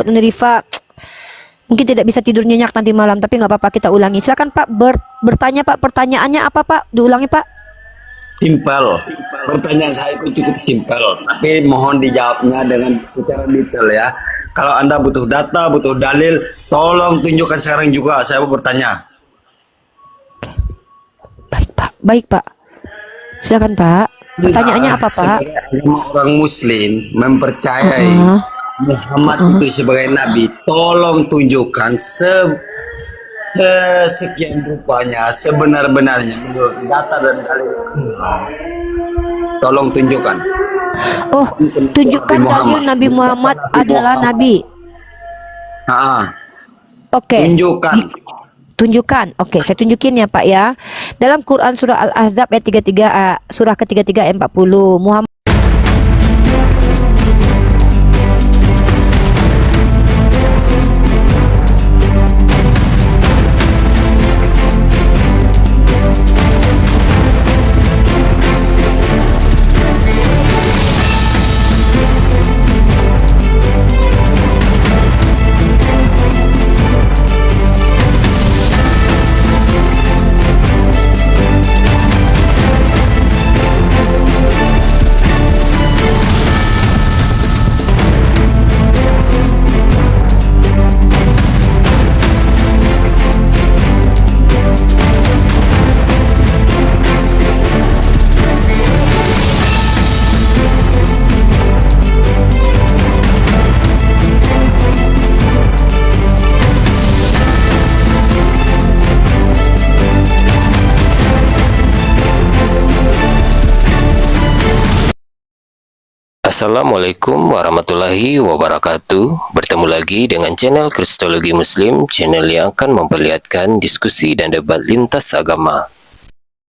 Rifa mungkin tidak bisa tidur nyenyak nanti malam, tapi nggak apa-apa, kita ulangi. Silakan Pak, bertanya Pak, pertanyaannya apa Pak? Diulangi Pak. Simpel. Pertanyaan saya itu cukup simpel, tapi mohon dijawabnya dengan secara detail ya. Kalau Anda butuh data, butuh dalil, tolong tunjukkan sekarang juga. Saya mau bertanya. Baik Pak, baik Pak. Silakan Pak. Pertanyaannya apa Pak? Sebagai agama orang Muslim mempercayai Muhammad itu sebagai Nabi, tolong tunjukkan sekian rupanya sebenar-benarnya menurut data dan dalil. Tolong tunjukkan. Oh, tunjukkan dalil Nabi Muhammad adalah Nabi. Oke. Tunjukkan. Tunjukkan. Oke, saya tunjukin ya Pak ya. Dalam Quran surah Al-Ahzab ayat 33, surah ke-33 ayat 40, Muhammad Assalamualaikum warahmatullahi wabarakatuh. Bertemu lagi dengan channel Kristologi Muslim, channel yang akan memperlihatkan diskusi dan debat lintas agama.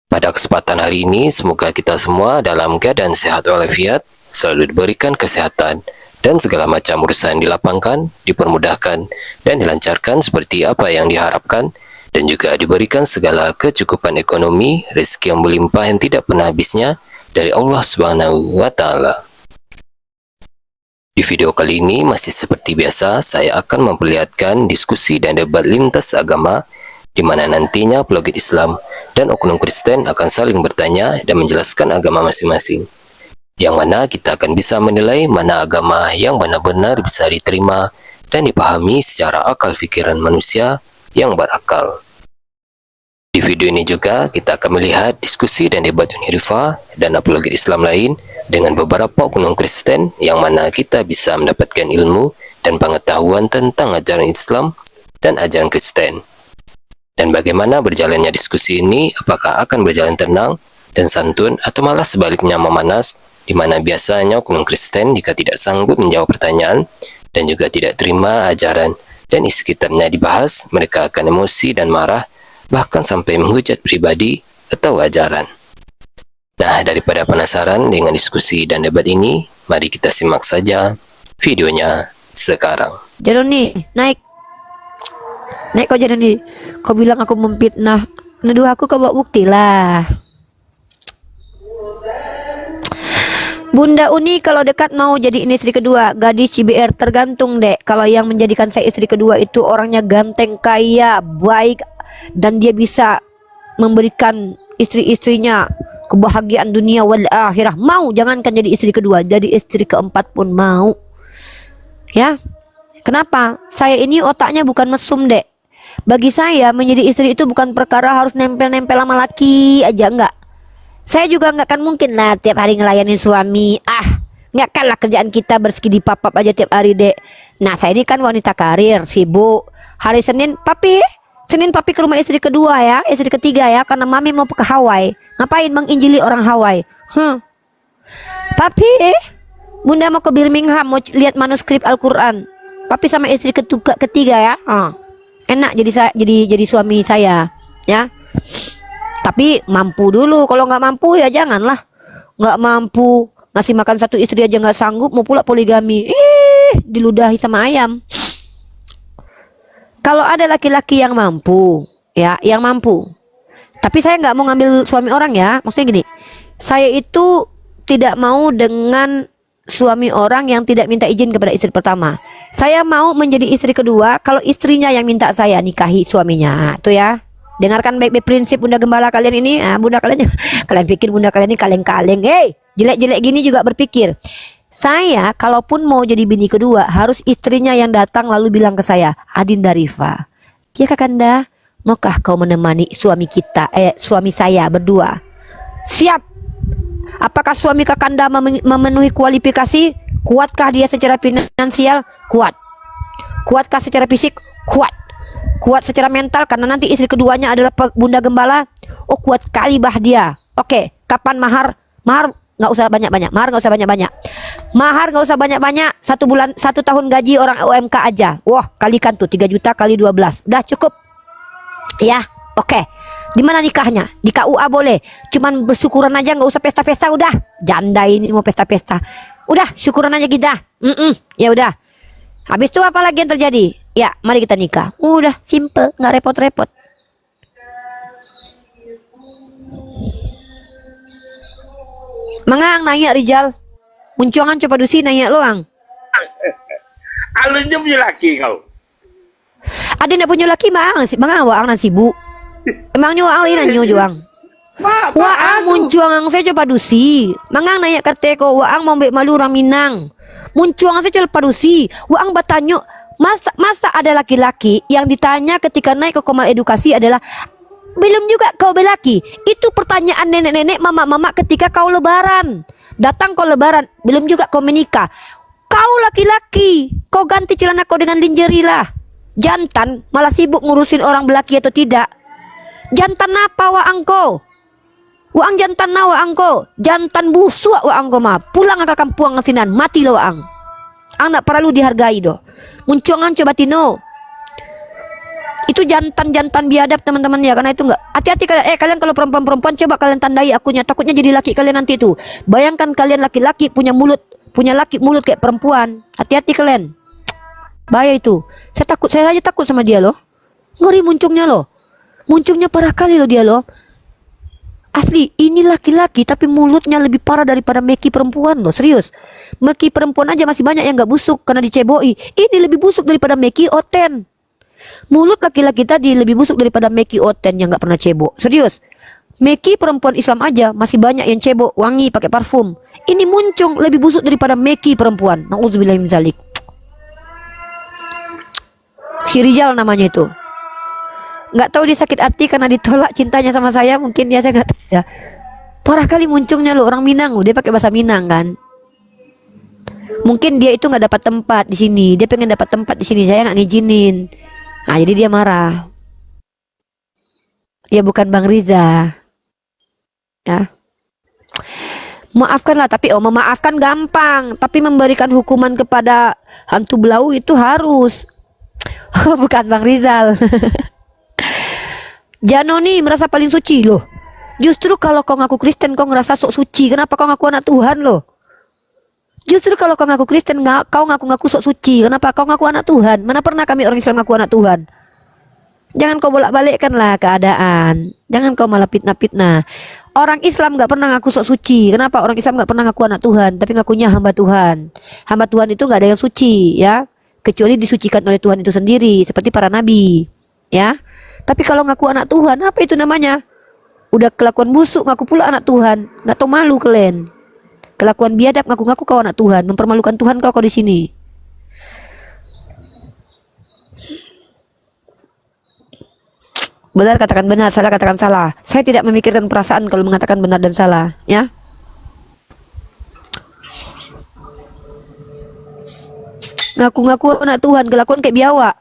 Pada kesempatan hari ini, semoga kita semua dalam keadaan sehat walafiat, selalu diberikan kesehatan, dan segala macam urusan dilapangkan, dipermudahkan, dan dilancarkan seperti apa yang diharapkan, dan juga diberikan segala kecukupan ekonomi, rezeki yang melimpah yang tidak pernah habisnya dari Allah Subhanahu wa Ta'ala. Di video kali ini masih seperti biasa, saya akan memperlihatkan diskusi dan debat lintas agama, di mana nantinya apologet Islam dan oknum Kristen akan saling bertanya dan menjelaskan agama masing-masing. Yang mana kita akan bisa menilai mana agama yang benar-benar bisa diterima dan dipahami secara akal pikiran manusia yang berakal. Di video ini juga kita akan melihat diskusi dan debat Unirifa dan apologet Islam lain dengan beberapa oknum Kristen, yang mana kita bisa mendapatkan ilmu dan pengetahuan tentang ajaran Islam dan ajaran Kristen. Dan bagaimana berjalannya diskusi ini, apakah akan berjalan tenang dan santun atau malah sebaliknya memanas, di mana biasanya oknum Kristen jika tidak sanggup menjawab pertanyaan dan juga tidak terima ajaran dan isi kitabnya dibahas, mereka akan emosi dan marah, bahkan sampai menghujat pribadi atau ajaran. Nah, daripada penasaran dengan diskusi dan debat ini, mari kita simak saja videonya sekarang. Jaroni, naik. Naik kau Jaroni. Kau bilang aku memfitnah. Nuduh aku, kau bawa bukti lah. Bunda Uni kalau dekat mau jadi istri kedua. Gadis CBR tergantung dek. Kalau yang menjadikan saya istri kedua itu orangnya ganteng, kaya, baik, dan dia bisa memberikan istri-istrinya kebahagiaan dunia wal akhirah. Mau, jangankan jadi istri kedua, jadi istri keempat pun mau. Ya. Kenapa? Saya ini otaknya bukan mesum, dek. Bagi saya menjadi istri itu bukan perkara harus nempel-nempel sama laki aja, enggak. Saya juga enggak akan mungkin lah tiap hari ngelayani suami. Enggak kan lah kerjaan kita bersiki di papap aja tiap hari, dek. Nah, saya ini kan wanita karir, sibuk. Hari Senin papi ke rumah istri kedua ya, istri ketiga ya, karena mami mau ke Hawaii. Ngapain menginjili orang Hawaii? Papi, bunda mau ke Birmingham, mau lihat manuskrip Al-Quran. Papi sama istri ketiga ya. Enak jadi suami saya ya. Tapi mampu dulu. Kalau nggak mampu ya janganlah. Nggak mampu ngasih makan satu istri aja nggak sanggup, mau pula poligami. Diludahi sama ayam. Kalau ada laki-laki yang mampu, ya, yang mampu. Tapi saya nggak mau ngambil suami orang ya. Maksudnya gini, saya itu tidak mau dengan suami orang yang tidak minta izin kepada istri pertama. Saya mau menjadi istri kedua kalau istrinya yang minta saya nikahi suaminya. Tuh ya. Dengarkan baik-baik prinsip bunda gembala kalian ini. Bunda kalian kalian pikir bunda kalian ini kaleng-kaleng. Jelek-jelek gini juga berpikir. Saya kalaupun mau jadi bini kedua harus istrinya yang datang lalu bilang ke saya, Adinda Rifa, ya Kakanda, maukah kau menemani suami saya berdua? Siap. Apakah suami Kakanda memenuhi kualifikasi? Kuatkah dia secara finansial? Kuat. Kuatkah secara fisik? Kuat. Kuat secara mental karena nanti istri keduanya adalah bunda gembala. Oh, kuat kali bah dia. Oke, kapan mahar? Mahar nggak usah banyak-banyak. Mahar nggak usah banyak-banyak. Mahar nggak usah banyak-banyak. 1 tahun gaji orang UMK aja. Wah, kalikan tuh 3 juta kali 12. Udah cukup. Ya, oke. Di mana nikahnya? Di KUA boleh. Cuman bersyukuran aja, nggak usah pesta-pesta. Udah. Janda ini mau pesta-pesta. Udah, syukuran aja kita. Ya udah. Habis itu apa lagi yang terjadi? Ya, mari kita nikah. Udah, simple, nggak repot-repot. Mangang nanya Rijal. Muncuangan coba dusi nanya loang. Alunnya punya laki kau. Ada nak punya laki mangang waang nan sibuk. Emangnya waang lain nanyo juang. Waang muncuangan saya coba dusi. Mangang nanya kate ko waang mau mbek malu orang Minang. Muncuangan saya coba dusi. Waang batanyo masa ada laki-laki yang ditanya ketika naik ke Komal Edukasi adalah belum juga kau belaki. Itu pertanyaan nenek-nenek, mama-mama ketika kau lebaran. Datang kau lebaran, belum juga kau menikah. Kau laki-laki, kau ganti celana kau dengan lingerie lah. Jantan malah sibuk ngurusin orang belaki atau tidak. Jantan apa waang kau? Waang jantan na waang kau? Jantan busuk waang kau mah. Pulang ke kampung ngasinan, mati lo waang. Anak perlu dihargai doh. Muncongan coba tino. Itu jantan-jantan biadab teman-teman ya, karena itu enggak. Hati-hati kalian. Kalian kalau perempuan-perempuan coba kalian tandai akunya, takutnya jadi laki kalian nanti itu. Bayangkan kalian laki-laki punya laki mulut kayak perempuan. Hati-hati kalian. Bahaya itu. Saya aja takut sama dia loh. Ngeri muncungnya loh. Muncungnya parah kali loh dia loh. Asli, ini laki-laki tapi mulutnya lebih parah daripada meki perempuan loh, serius. Meki perempuan aja masih banyak yang nggak busuk karena diceboi. Ini lebih busuk daripada meki oten. Mulut laki-laki tadi lebih busuk daripada meki oten yang nggak pernah cebok, serius. Meki perempuan Islam aja masih banyak yang cebok, wangi pakai parfum. Ini muncung lebih busuk daripada meki perempuan. Nauzubillah min zalik. Si Rijal namanya itu. Nggak tahu dia sakit hati karena ditolak cintanya sama saya, mungkin dia saya nggak tahu ya. Parah kali muncungnya lo, orang Minang lo, dia pakai bahasa Minang kan. Mungkin dia itu nggak dapat tempat di sini, dia pengen dapat tempat di sini, saya nggak ngizinin. Nah jadi dia marah. Ya bukan Bang Riza. Ya. Maafkanlah, tapi memaafkan gampang, tapi memberikan hukuman kepada hantu belau itu harus. Bukan Bang Rizal. Janoni merasa paling suci loh. Justru kalau kau ngaku Kristen kau ngerasa sok suci. Kenapa kau ngaku anak Tuhan loh? Justru kalau kau ngaku Kristen kau ngaku-ngaku sok suci. Kenapa kau ngaku anak Tuhan? Mana pernah kami orang Islam ngaku anak Tuhan? Jangan kau bolak-balikkanlah keadaan. Jangan kau malah fitnah-fitnah. Orang Islam gak pernah ngaku sok suci. Kenapa orang Islam gak pernah ngaku anak Tuhan, tapi ngakunya hamba Tuhan. Hamba Tuhan itu gak ada yang suci ya, kecuali disucikan oleh Tuhan itu sendiri, seperti para nabi ya. Tapi kalau ngaku anak Tuhan, apa itu namanya? Udah kelakuan busuk ngaku pula anak Tuhan. Nggak tahu malu kalian. Kelakuan biadab ngaku-ngaku kau anak Tuhan, mempermalukan Tuhan kau di sini. Benar katakan benar, salah katakan salah. Saya tidak memikirkan perasaan kalau mengatakan benar dan salah, ya. Ngaku-ngaku anak Tuhan, kelakuan kayak biawak.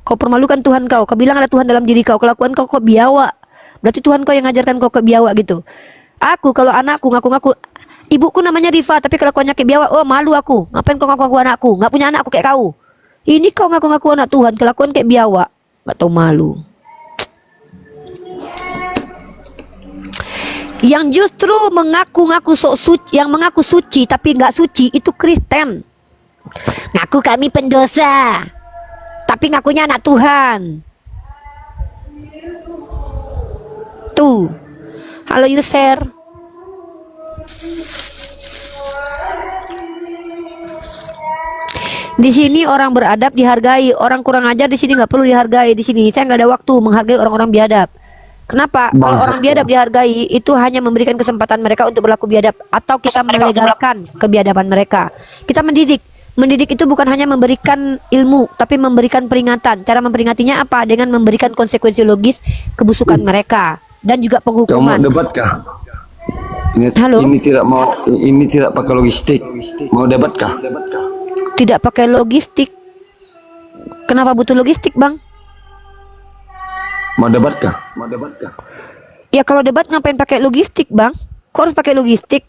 Kau permalukan Tuhan kau. Kau bilang ada Tuhan dalam diri kau. Kelakuan kau biawak. Berarti Tuhan kau yang ngajarkan kau ke biawak gitu. Aku kalau anakku ngaku-ngaku, ibuku namanya Rifa tapi kelakuannya kayak biawak. Oh malu aku. Ngapain kau ngaku-ngaku anakku? Nggak punya anakku kayak kau. Ini kau ngaku-ngaku anak Tuhan. Kelakuan kayak biawak. Nggak tahu malu. Yang justru mengaku-ngaku sok suci, yang mengaku suci tapi nggak suci itu Kristen. Ngaku kami pendosa, tapi ngakunya anak Tuhan. Tuh, halo user. Di sini orang beradab dihargai, orang kurang ajar di sini nggak perlu dihargai. Di sini saya nggak ada waktu menghargai orang-orang biadab. Kenapa? Kalau Bangsat orang biadab dihargai, itu hanya memberikan kesempatan mereka untuk berlaku biadab, atau kita melegalkan kebiadaban mereka. Kita mendidik. Mendidik itu bukan hanya memberikan ilmu, tapi memberikan peringatan. Cara memperingatinya apa? Dengan memberikan konsekuensi logis kebusukan mereka dan juga Kamu penghukuman. debat kah? Halo? Ini tidak pakai logistik. Mau debat kah? Tidak pakai logistik. Kenapa butuh logistik, Bang? Mau debat kah? Ya kalau debat ngapain pakai logistik, Bang? Kok harus pakai logistik?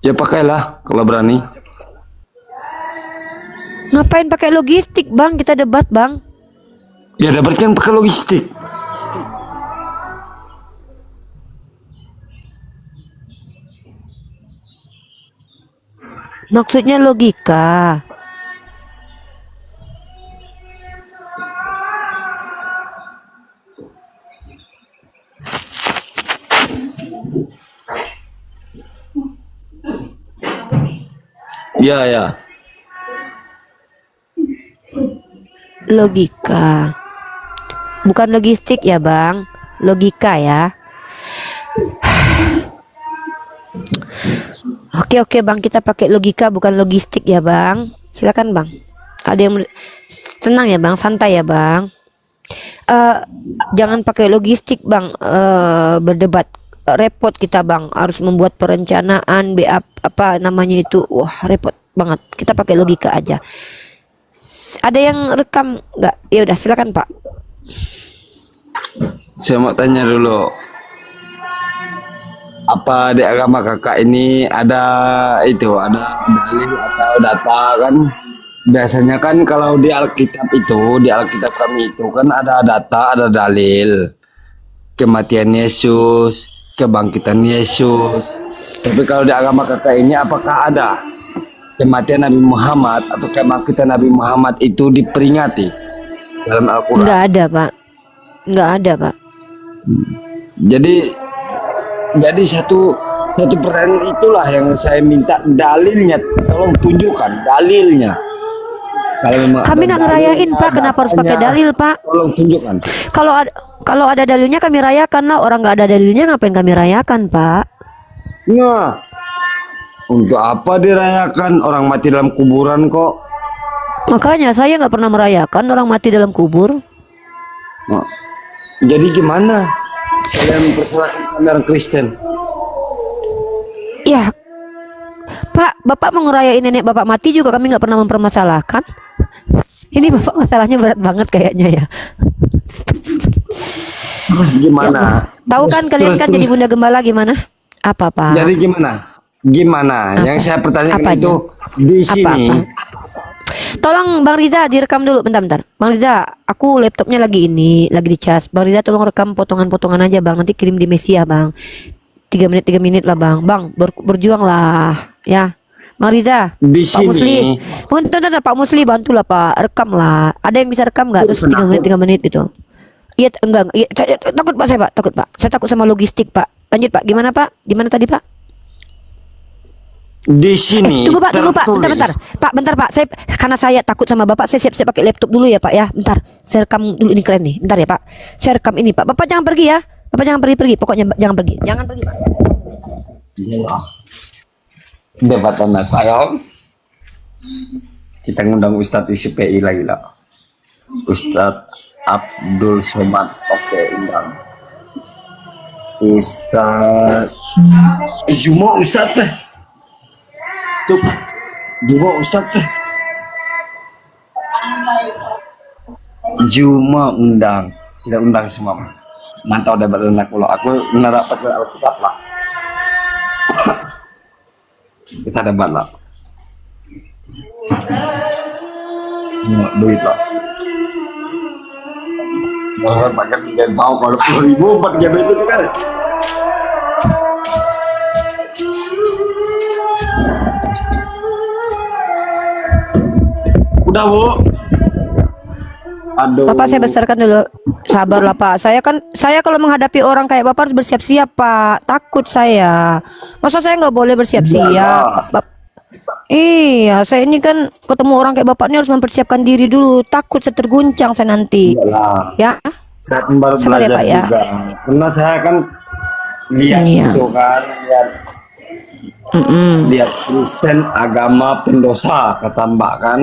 Ya pakailah kalau berani. Ngapain pakai logistik, Bang? Kita debat, Bang. Ya debat kan pakai logistik. Maksudnya logika. Ya. Logika. Bukan logistik ya, Bang. Logika ya. Oke, Bang, kita pakai logika bukan logistik ya, Bang. Silakan, Bang. Ada yang tenang ya, Bang, santai ya, Bang. Jangan pakai logistik, Bang. Berdebat repot kita, Bang. Harus membuat perencanaan, apa namanya itu. Wah, repot banget. Kita pakai logika aja. Ada yang rekam nggak? Ya udah, silakan, Pak. Saya mau tanya dulu. Apa di agama kakak ini ada dalil atau data kan? Biasanya kan kalau di Alkitab kami itu kan ada data, ada dalil kematian Yesus, kebangkitan Yesus. Tapi kalau di agama kakak ini apakah ada kematian Nabi Muhammad atau kebangkitan Nabi Muhammad itu diperingati dalam Al-Quran? Nggak ada, Pak. Nggak ada, Pak. Jadi satu pertanyaan itulah yang saya minta dalilnya, tolong tunjukkan dalilnya. Kalau memang Kami ada nggak ngerayain, dalilnya, Pak. Kenapa harus pakai datanya, dalil, Pak? Tolong tunjukkan. Kalau ada dalilnya kami rayakan lah. Orang nggak ada dalilnya ngapain kami rayakan, Pak? Nah, untuk apa dirayakan? Orang mati dalam kuburan kok. Makanya saya nggak pernah merayakan orang mati dalam kubur. Nah, jadi gimana kalian mempersalahkan kami orang Kristen? Ya, Pak, Bapak mau ngerayain nenek Bapak mati juga kami nggak pernah mempermasalahkan. Ini Bapak masalahnya berat banget kayaknya ya. Terus gimana? Tahu kan kalian kan jadi bunda gembala gimana? Apa, Pak? Jadi gimana? Yang saya pertanyakan Apanya? itu di sini. Tolong Bang Riza direkam dulu, bentar. Bang Riza, aku laptopnya lagi dicas. Bang Riza tolong rekam potongan-potongan aja, Bang. Nanti kirim di Mesia, Bang. 3 menit lah, Bang. Bang, berjuang lah, ya. Bang Riza, Di Pak sini. Musli. Bentar, Pak Musli, bantulah, Pak. Rekam lah. Ada yang bisa rekam nggak? Terus 3 menit gitu. Iya, enggak. Iya, takut Pak, takut Pak. Saya takut sama logistik, Pak. Lanjut, Pak. Gimana, Pak? Gimana tadi, Pak? Di sini Tunggu Pak, tertulis. bentar. Pak, bentar Pak. Karena saya takut sama Bapak, saya siap-siap pakai laptop dulu ya Pak ya. Bentar, saya rekam dulu ini keren nih. Bentar ya Pak. Saya rekam ini Pak. Bapak jangan pergi ya. Bapak jangan pergi. Pokoknya jangan pergi. Jangan pergi Pak. Debatan apa ya? Kita ngundang Ustadz Yusuf PI lagi lah. Ustadz Abdul Somad. Oke, undang. Ustadz Juma Ustadz teh. Tuh, Juma Ustadz teh. Juma undang. Kita undang semua. Mantau debat anak pulau. Aku dapat ke Alkitab lah. Kita debat lah. Duit lah. Mau pakai 3 mau kalau 10.000 4 GB itu kan. Udah Bu. Aduh. Bapak saya besarkan dulu. Sabarlah Pak. Saya kalau menghadapi orang kayak Bapak harus bersiap-siap Pak. Takut saya. Masa saya nggak boleh bersiap-siap? Iya, saya ini kan ketemu orang kayak bapak ini harus mempersiapkan diri dulu. Takut saya terguncang saya nanti. Iyalah. Ya, Saya kan baru sabar ya belajar Pak ya. juga. Karena saya kan lihat Iya. itu kan, Mm-mm. lihat Kristen agama pendosa kata Mbak kan.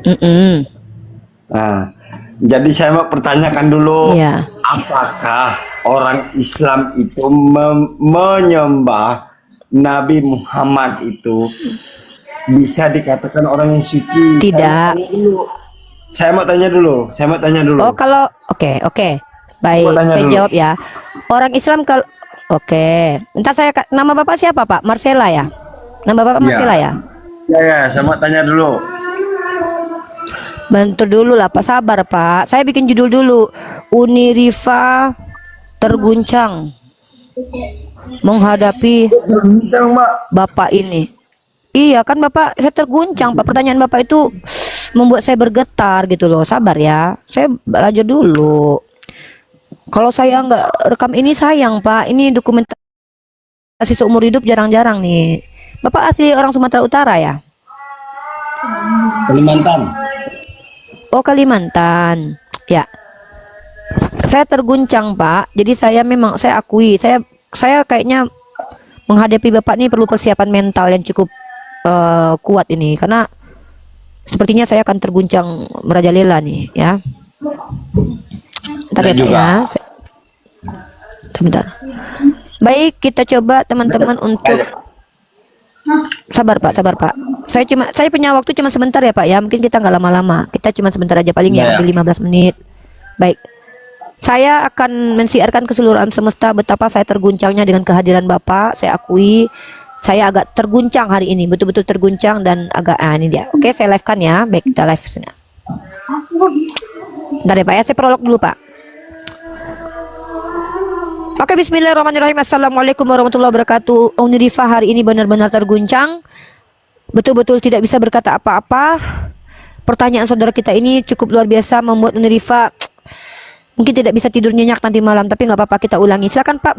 Mm-mm. Nah, jadi saya mau pertanyakan dulu, Iya. apakah orang Islam itu menyembah Nabi Muhammad itu bisa dikatakan orang yang suci? Tidak. Saya mau tanya dulu. Oh, kalau oke. Baik, Mau tanya saya dulu. jawab ya. Orang Islam kalau oke. Entar nama Bapak siapa, Pak? Marcela ya? Nama Bapak Iya. Marcela ya? Ya, saya mau tanya dulu. Bantu dulu lah, Pak. Sabar, Pak. Saya bikin judul dulu. Uniriva terguncang menghadapi Bincang, Mbak. Bapak ini. Iya kan Bapak, saya terguncang Pak. Pertanyaan Bapak itu membuat saya bergetar gitu loh. Sabar ya, saya belajar dulu. Kalau saya nggak rekam ini sayang Pak. Ini dokumentasi seumur hidup jarang-jarang nih. Bapak asli orang Sumatera Utara ya? Kalimantan. Oh Kalimantan. Ya. Saya terguncang Pak. Jadi saya akui saya kayaknya menghadapi Bapak ini perlu persiapan mental yang cukup kuat ini karena sepertinya saya akan terguncang merajalela nih ya. Bentar ya Pak juga. ya. Bentar. Baik, kita coba teman-teman untuk sabar Pak. Saya punya waktu cuma sebentar ya Pak ya. Mungkin kita nggak lama-lama. Kita cuma sebentar aja paling ya, Iya. ambil 15 menit. Baik. Saya akan mensiarkan keseluruhan semesta betapa saya terguncangnya dengan kehadiran Bapak. Saya akui saya agak terguncang hari ini, betul-betul terguncang dan agak ini dia. Oke, saya live kan ya. Baik, kita live sini. Bentar ya Pak ya, saya prolog dulu Pak. Oke, bismillahirrahmanirrahim. Assalamualaikum warahmatullahi wabarakatuh. Unirifa hari ini benar-benar terguncang. Betul-betul tidak bisa berkata apa-apa. Pertanyaan saudara kita ini cukup luar biasa membuat Unirifa mungkin tidak bisa tidur nyenyak nanti malam, tapi nggak apa-apa, kita ulangi. Silakan Pak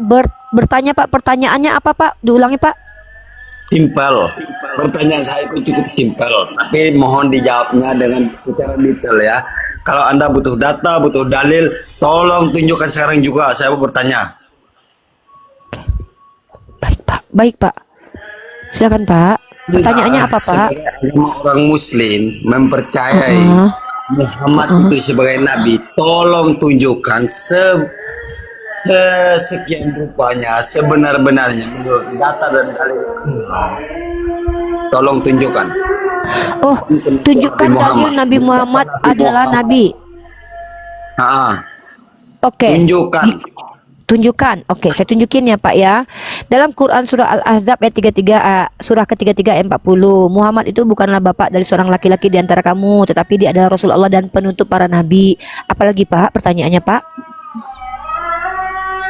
bertanya Pak. Pertanyaannya apa Pak? Diulangi Pak. Simpel. Pertanyaan saya itu cukup simpel, tapi mohon dijawabnya dengan secara detail ya. Kalau Anda butuh data, butuh dalil, tolong tunjukkan sekarang juga. Saya mau bertanya. Baik Pak. Silakan Pak. Pertanyaannya apa Pak? Sebagai agama orang Muslim mempercayai Muhammad itu sebagai Nabi, tolong tunjukkan sekian rupanya, sebenar-benarnya menurut data dan dalil. Tolong tunjukkan. Oh, tunjukkan dalil Nabi Muhammad adalah Nabi. Oke. Tunjukkan. Oke, saya tunjukin ya Pak ya. Dalam Quran surah Al-Ahzab ayat 33, surah ke-33 ayat 40, Muhammad itu bukanlah bapak dari seorang laki-laki di antara kamu, tetapi dia adalah Rasul Allah dan penutup para nabi. Apalagi Pak pertanyaannya Pak?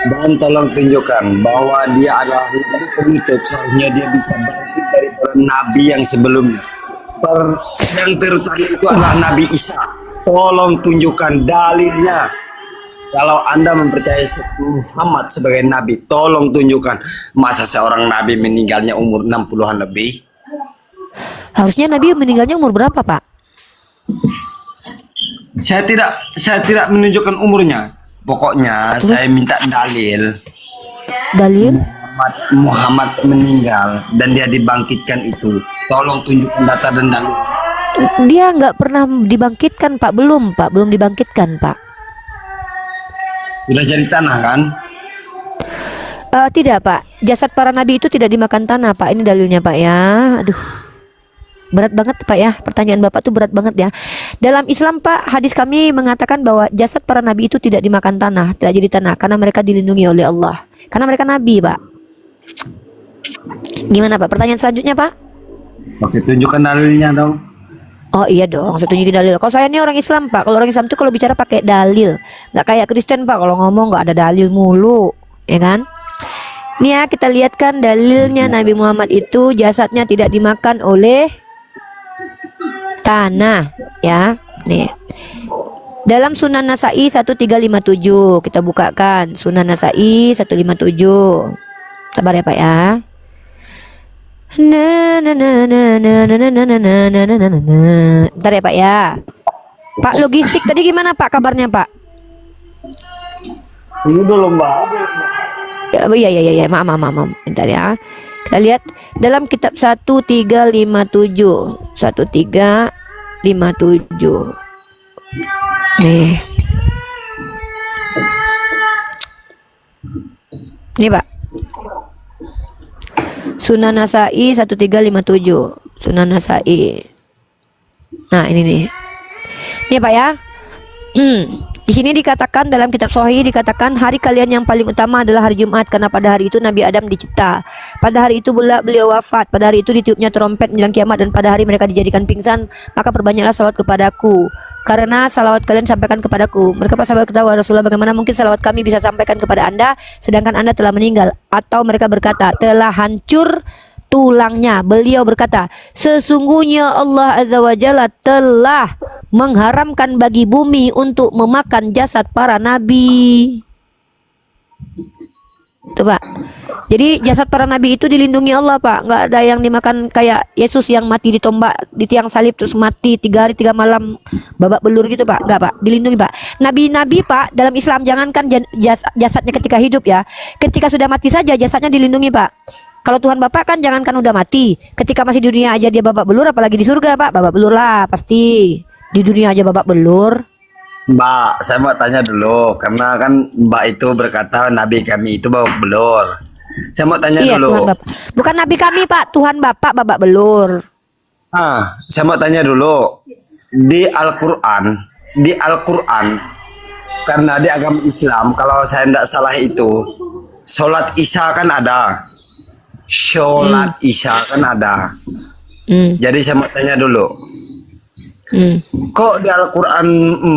Dan tolong tunjukkan bahwa dia adalah nabi penutup, seharusnya dia bisa bangkit dari para nabi yang sebelumnya. Yang terutama itu adalah Nabi Isa. Tolong tunjukkan dalilnya. Kalau Anda mempercayai Muhammad sebagai nabi, tolong tunjukkan. Masa seorang nabi meninggalnya umur 60-an lebih? Harusnya Nabi meninggalnya umur berapa Pak? Saya tidak menunjukkan umurnya. Pokoknya saya minta dalil. Dalil? Muhammad meninggal dan dia dibangkitkan itu. Tolong tunjukkan data dan dalil. Dia nggak pernah dibangkitkan Pak. Belum dibangkitkan Pak. Sudah jadi tanah kan? Tidak Pak. Jasad para nabi itu tidak dimakan tanah Pak. Ini dalilnya Pak ya. Aduh. Berat banget Pak ya. Pertanyaan Bapak tuh berat banget ya. Dalam Islam Pak, hadis kami mengatakan bahwa jasad para nabi itu tidak dimakan tanah, tidak jadi tanah, karena mereka dilindungi oleh Allah. Karena mereka nabi Pak. Gimana Pak? Pertanyaan selanjutnya Pak? Oke, tunjukkan dalilnya dong. Oh iya dong, saya tunjukin dalil. Kalau saya ini orang Islam Pak. Kalau orang Islam tuh kalau bicara pakai dalil, nggak kayak Kristen Pak. Kalau ngomong nggak ada dalil mulu, ya kan? Nih ya, kita lihatkan dalilnya Nabi Muhammad itu jasadnya tidak dimakan oleh tanah, ya. Nih. Dalam Sunan Nasai 1357 kita bukakan Sunan Nasai 157. Sabar ya Pak ya. Na na na na na na na na na na na na na na. Bentar ya Pak ya. Pak, logistik tadi gimana Pak kabarnya Pak? Ini dulu Mbak. Ya, iya, maaf. Bentar ya. Kita lihat dalam kitab 1357. 1357. Nih. Ini Pak. Sunan Nasai 1357. Sunan Nasai. Nah, ini nih. Ini Pak ya. Di sini dikatakan dalam kitab Sahih dikatakan hari kalian yang paling utama adalah hari Jumat karena pada hari itu Nabi Adam dicipta. Pada hari itu pula beliau wafat. Pada hari itu ditiupnya trompet menjelang kiamat dan pada hari mereka dijadikan pingsan, maka perbanyaklah salawat kepadaku. Karena salawat kalian sampaikan kepadaku. Mereka pas sahabat ketawa Rasulullah, bagaimana mungkin salawat kami bisa sampaikan kepada Anda sedangkan Anda telah meninggal? Atau mereka berkata telah hancur tulangnya. Beliau berkata, sesungguhnya Allah Azza wa Jalla telah mengharamkan bagi bumi untuk memakan jasad para nabi. Tuh Pak. Jadi jasad para nabi itu dilindungi Allah Pak. Nggak ada yang dimakan kayak Yesus yang mati ditombak di tiang salib terus mati 3 hari 3 malam babak belur gitu Pak. Nggak Pak, dilindungi Pak. Nabi-nabi Pak dalam Islam jangankan jasadnya ketika hidup ya, ketika sudah mati saja jasadnya dilindungi Pak. Kalau Tuhan Bapak kan jangankan udah mati, ketika masih di dunia aja dia babak belur, apalagi di surga Pak, babak belur lah pasti. Di dunia aja babak belur. Mbak, saya mau tanya dulu karena kan Mbak itu berkata nabi kami itu babak belur. Saya mau tanya Iya dulu. Tuhan Bapak. Bukan nabi kami Pak, Tuhan Bapak babak belur. Saya mau tanya dulu. Di Al-Qur'an karena di agama Islam kalau saya tidak salah itu sholat Isya kan ada. Sholat Isya kan ada. Jadi saya mau tanya dulu. Kok di Al-Quran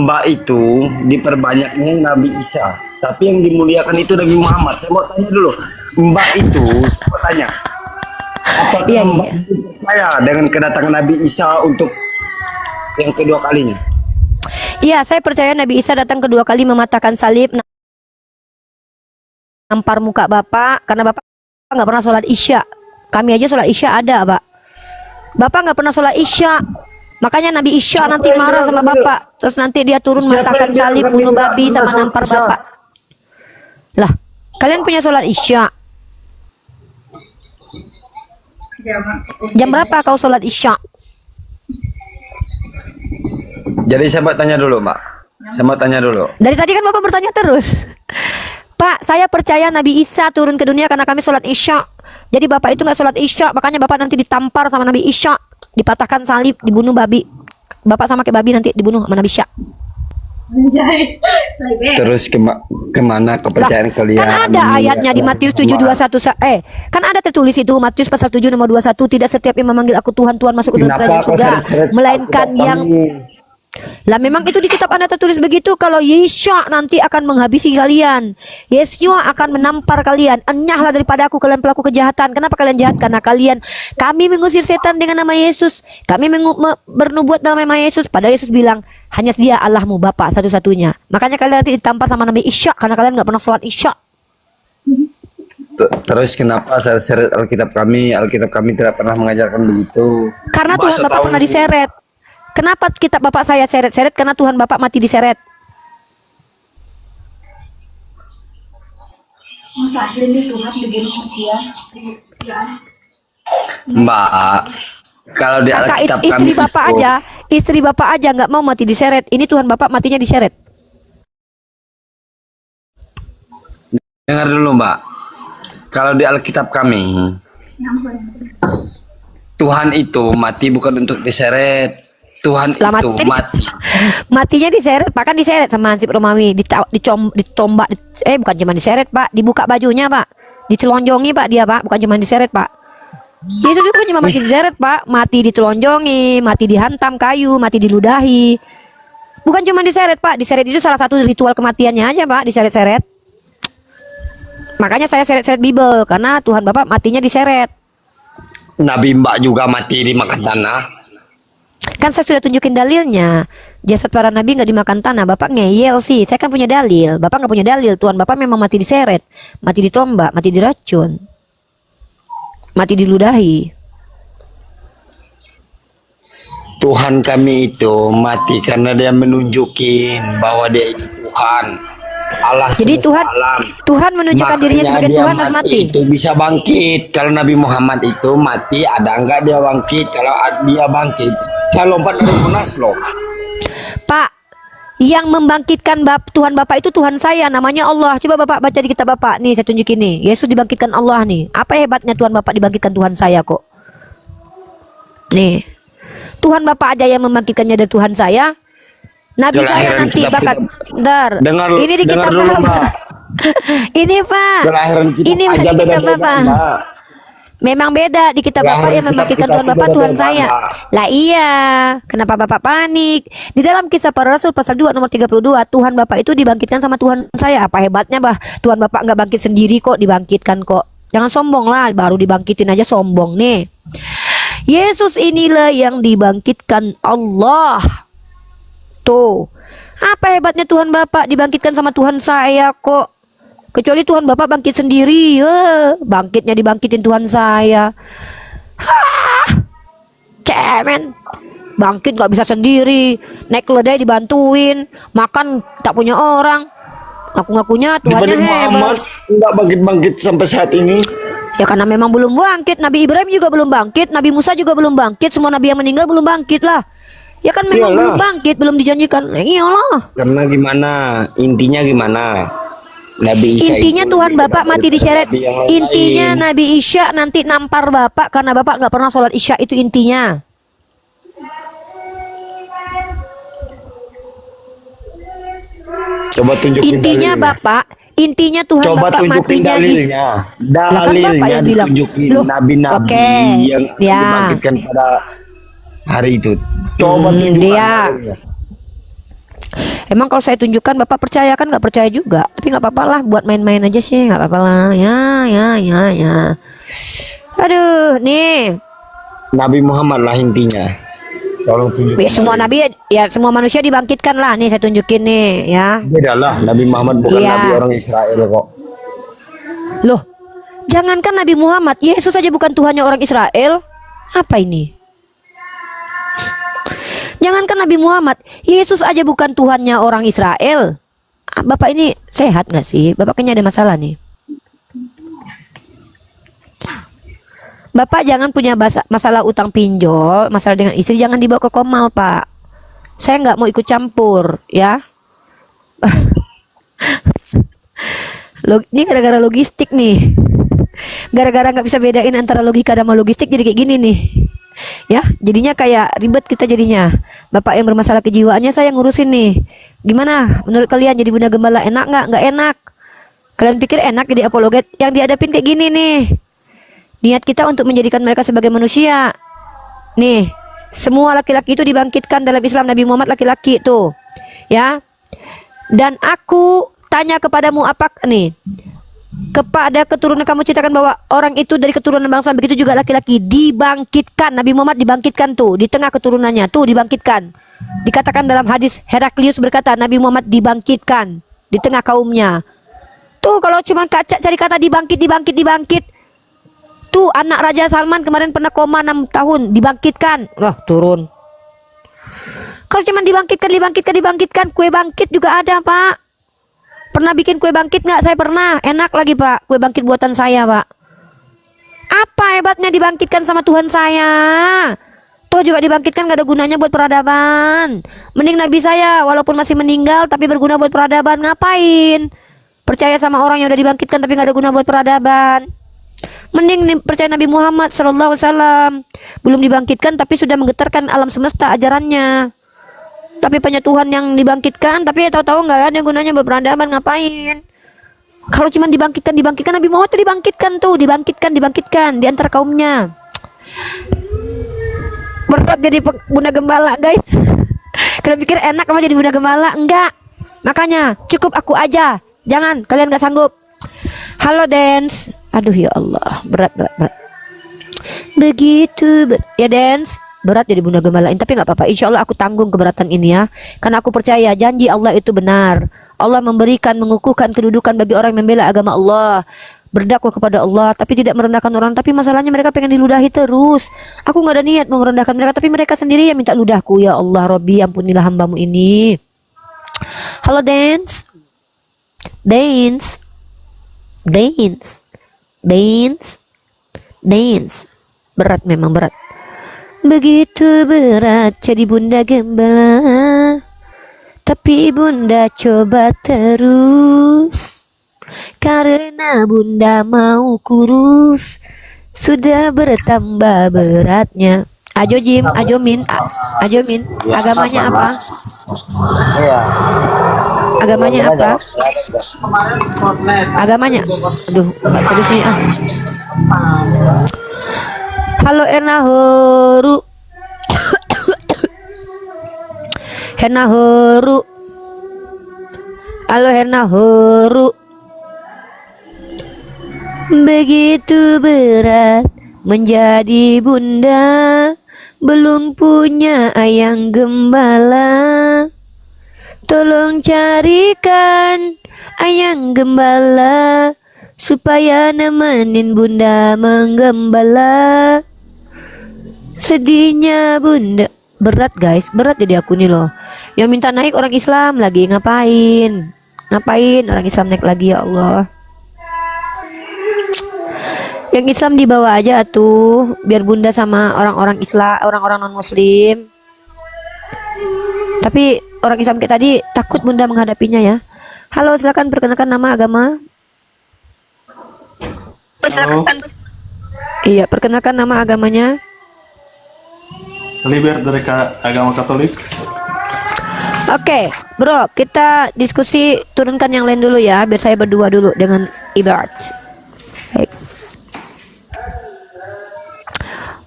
Mbak itu diperbanyaknya Nabi Isa, tapi yang dimuliakan itu Nabi Muhammad. Saya mau tanya dulu, Mbak itu, saya mau tanya, apakah Mbak itu percaya dengan kedatangan Nabi Isa untuk yang kedua kalinya? Iya, saya percaya Nabi Isa datang kedua kali mematahkan salib, nampar muka Bapak, karena Bapak nggak pernah sholat Isya. Kami aja sholat Isya ada Pak. Bapak nggak pernah sholat Isya. Makanya Nabi Isya nanti marah sama Bapak. Terus nanti dia turun matahkan salib, bunuh babi sama nampar Bapak. Lah, kalian punya sholat Isya. Jam berapa kau sholat Isya? Jadi saya mau tanya dulu Mbak. Saya mau tanya dulu. Dari tadi kan Bapak bertanya terus. Pak, saya percaya Nabi Isa turun ke dunia karena kami sholat Isya. Jadi Bapak itu nggak sholat Isya, makanya Bapak nanti ditampar sama Nabi Isya, dipatahkan salib, dibunuh babi. Bapak sama kayak babi nanti dibunuh sama Nabi Isya. Terus kemana kepercayaan kalian? Kan ada ayatnya di Matius 7:21. Kan ada tertulis itu Matius pasal 7 nomor 21, tidak setiap yang memanggil aku Tuhan, Tuhan masuk ke dalam kerajaan surga, melainkan yang lah memang itu di kitab Anda tertulis begitu. Kalau Yesya nanti akan menghabisi kalian, Yesya akan menampar kalian. Enyahlah daripada aku kalian pelaku kejahatan. Kenapa kalian jahat? Karena kami mengusir setan dengan nama Yesus. Kami bernubuat dalam nama Yesus. Padahal Yesus bilang hanya dia Allahmu Bapa satu-satunya. Makanya kalian nanti ditampar sama Nabi Isya karena kalian nggak pernah sholat Isya. Terus kenapa seret Alkitab kami tidak pernah mengajarkan begitu? Karena Tuhan Bapak pernah diseret. Kenapa kitab Bapak saya seret-seret? Karena Tuhan Bapak mati diseret. Mbak, kalau di Alkitab istri kami Bapak itu, istri Bapak aja nggak mau mati diseret. Ini Tuhan Bapak matinya diseret. dengar dulu Mbak. Kalau di Alkitab kami, Tuhan itu mati bukan untuk diseret. Tuhan Lah, itu mati. Matinya diseret, Pak, kan diseret sama Hansip Romawi, ditombak, bukan cuma diseret Pak, dibuka bajunya Pak, dicelonjongi Pak dia Pak, bukan cuma diseret Pak. Yesus itu cuma mati diseret Pak, mati ditelonjongi, mati dihantam kayu, mati diludahi. Bukan cuma diseret Pak, diseret itu salah satu ritual kematiannya aja Pak, diseret-seret. Makanya saya seret-seret Bible, karena Tuhan Bapak matinya diseret. Nabi Mbak juga mati dimakan tanah. Kan saya sudah tunjukin dalilnya. Jasad para nabi nggak dimakan tanah. Bapak ngeyel sih. Saya kan punya dalil. Bapak nggak punya dalil. Tuhan Bapak memang mati diseret, mati ditombak, mati diracun, mati diludahi. Tuhan kami itu mati karena dia menunjukin bahwa dia itu Tuhan. Allah Jadi semesta alam. Tuhan menunjukkan dirinya Makanya sebagai dia Tuhan harus mati. itu bisa bangkit. Kalau Nabi Muhammad itu mati, ada enggak dia bangkit? Kalau dia bangkit, saya lompat dari Monas loh. Pak, yang membangkitkan Tuhan Bapak itu Tuhan saya, namanya Allah. Coba Bapak baca di kitab Bapak. Nih saya tunjukin nih. Yesus dibangkitkan Allah nih. Apa hebatnya Tuhan Bapak dibangkitkan Tuhan saya kok? Nih. Tuhan Bapak aja yang membangkitkannya dari Tuhan saya. Nabi Itulah saya akhiran nanti kitab- bakal Dengar, ini di dengar kitab dulu, Bapak. Mbak. Ini Pak. Kelahiran kita Ini aja di kitab beda-beda, Bapak. Mbak. Memang beda di kitab Kelahiran Bapak yang kitab membangkitkan kita Tuhan itu Bapak Tuhan beda-beda, saya. Mbak. Lah iya, kenapa Bapak panik? Di dalam kisah para Rasul pasal 2 nomor 32, Tuhan Bapak itu dibangkitkan sama Tuhan saya. Apa hebatnya Tuhan Bapak nggak bangkit sendiri kok, dibangkitkan kok. Jangan sombong lah, baru dibangkitin aja sombong nih. Yesus inilah yang dibangkitkan Allah. Tuh. Apa hebatnya Tuhan Bapak dibangkitkan sama Tuhan saya kok? Kecuali Tuhan Bapak bangkit sendiri, bangkitnya dibangkitin Tuhan saya. Hah, cemen. Bangkit gak bisa sendiri, naik keledai dibantuin, makan tak punya orang. Ngaku-ngakunya Tuhannya Dibanding Muhammad hebat. enggak bangkit-bangkit sampai saat ini. Ya karena memang belum bangkit. Nabi Ibrahim juga belum bangkit, Nabi Musa juga belum bangkit, semua nabi yang meninggal belum bangkit lah. Ya kan memang Iyalah. belum bangkit, belum dijanjikan. Iyalah. Karena gimana? Intinya gimana? Nabi Isa Intinya itu Tuhan lebih Bapak hebat mati diseret. daripada nabi yang lain-lain. Intinya Nabi Isya nanti nampar Bapak karena Bapak nggak pernah sholat Isya, itu intinya. Coba tunjukin Intinya dalilnya. Bapak, intinya Tuhan Coba Bapak tunjukin matinya di dalilnya. Lah kan Bapak Dalilnya yang bilang. ditunjukin Loh, nabi-nabi oke, yang ya. dibangkitkan pada hari itu. Coba tunjukkan dia. dalilnya. Emang kalau saya tunjukkan Bapak percaya kan? Nggak percaya juga. Tapi nggak apa-apa lah, buat main-main aja sih, nggak apa-apa lah. Ya. Aduh, nih. Nabi Muhammad lah intinya. Tolong tunjukkan. Ya, semua nabi ya semua manusia dibangkitkan lah. Nih saya tunjukin nih ya. Beda lah, Nabi Muhammad bukan Iya. nabi orang Israel kok. Loh, jangankan Nabi Muhammad, Yesus saja bukan Tuhannya orang Israel. Apa ini? Jangankan Nabi Muhammad, Yesus aja bukan Tuhannya orang Israel. Bapak ini sehat nggak sih? Bapak kayaknya ada masalah nih. Bapak jangan punya masalah utang pinjol, masalah dengan istri jangan dibawa ke Komal, Pak. Saya nggak mau ikut campur, ya. Ini gara-gara logistik nih. Gara-gara nggak bisa bedain antara logika sama logistik jadi kayak gini nih. Ya, jadinya kayak ribet kita jadinya. Bapak yang bermasalah kejiwaannya saya ngurusin nih. Gimana menurut kalian jadi bunda gembala, enak nggak? Nggak enak. Kalian pikir enak jadi apologet? Yang dihadapin kayak gini nih. Niat kita untuk menjadikan mereka sebagai manusia. Nih, semua laki-laki itu dibangkitkan dalam Islam. Nabi Muhammad laki-laki tuh. Ya. Dan aku tanya kepadamu apa nih? Kepada keturunan kamu ceritakan bahwa orang itu dari keturunan bangsa, begitu juga laki-laki dibangkitkan. Nabi Muhammad dibangkitkan tuh di tengah keturunannya tuh dibangkitkan. Dikatakan dalam hadis, Heraklius berkata Nabi Muhammad dibangkitkan di tengah kaumnya. Tuh kalau cuma cari kata dibangkit. Tuh anak Raja Salman kemarin pernah koma 6 tahun dibangkitkan. Wah, turun. Kalau cuma dibangkitkan, kue bangkit juga ada, Pak. Pernah bikin kue bangkit nggak? Saya pernah. Enak lagi, Pak. Kue bangkit buatan saya, Pak. Apa hebatnya dibangkitkan sama Tuhan saya? Toh juga dibangkitkan gak ada gunanya buat peradaban. Mending Nabi saya walaupun masih meninggal tapi berguna buat peradaban. Ngapain? Percaya sama orang yang udah dibangkitkan tapi gak ada guna buat peradaban. Mending percaya Nabi Muhammad SAW. Belum dibangkitkan tapi sudah menggetarkan alam semesta ajarannya. Tapi punya Tuhan yang dibangkitkan tapi tahu-tahu nggak ada gunanya buat peradaban. Ngapain? Kalau cuma dibangkitkan Nabi Muhammad tuh dibangkitkan di antar kaumnya. Berat jadi bunda gembala, guys. Kalian pikir enak sama jadi bunda gembala? Enggak. Makanya cukup aku aja. Jangan, kalian nggak sanggup. Halo Dance. Aduh ya Allah, berat. Begitu ya Dance. Berat jadi bunda gembalain, tapi nggak apa-apa. Insya Allah aku tanggung keberatan ini ya. Karena aku percaya janji Allah itu benar. Allah memberikan, mengukuhkan kedudukan bagi orang yang membela agama Allah. berdakwah kepada Allah tapi tidak merendahkan orang, tapi masalahnya mereka pengen diludahi terus. Aku nggak ada niat mau merendahkan mereka, tapi mereka sendiri yang minta ludahku. Ya Allah Robbi, ampunilah hambamu ini. Halo dance, dance, dance, dance, dance. Berat, memang berat. Begitu berat jadi bunda gembala, tapi bunda coba terus, karena bunda mau kurus, sudah bertambah beratnya. Ajo Jim, Ajo Min, Ajo Min, agamanya apa? Iya. Agamanya apa? Agamanya, aduh, nggak serius nih ah. Halo Erna Horu, Herna Horu, halo Herna Horu. Begitu berat menjadi bunda, belum punya ayang gembala. Tolong carikan ayang gembala supaya nemenin bunda menggembala. Sedihnya bunda. Berat guys, berat jadi aku nih loh. Yang minta naik orang Islam lagi, ngapain? Ngapain orang Islam naik lagi, ya Allah. Yang Islam dibawa aja tuh, biar bunda sama orang-orang Islam, orang-orang non Muslim. Tapi orang Islam kayak tadi takut bunda menghadapinya ya. Halo, silakan perkenalkan nama, agama. Halo, Iya, perkenalkan nama, agamanya. Liber dari agama Katolik. Oke, bro, kita diskusi, turunkan yang lain dulu ya, biar saya berdua dulu dengan Ibart. Baik.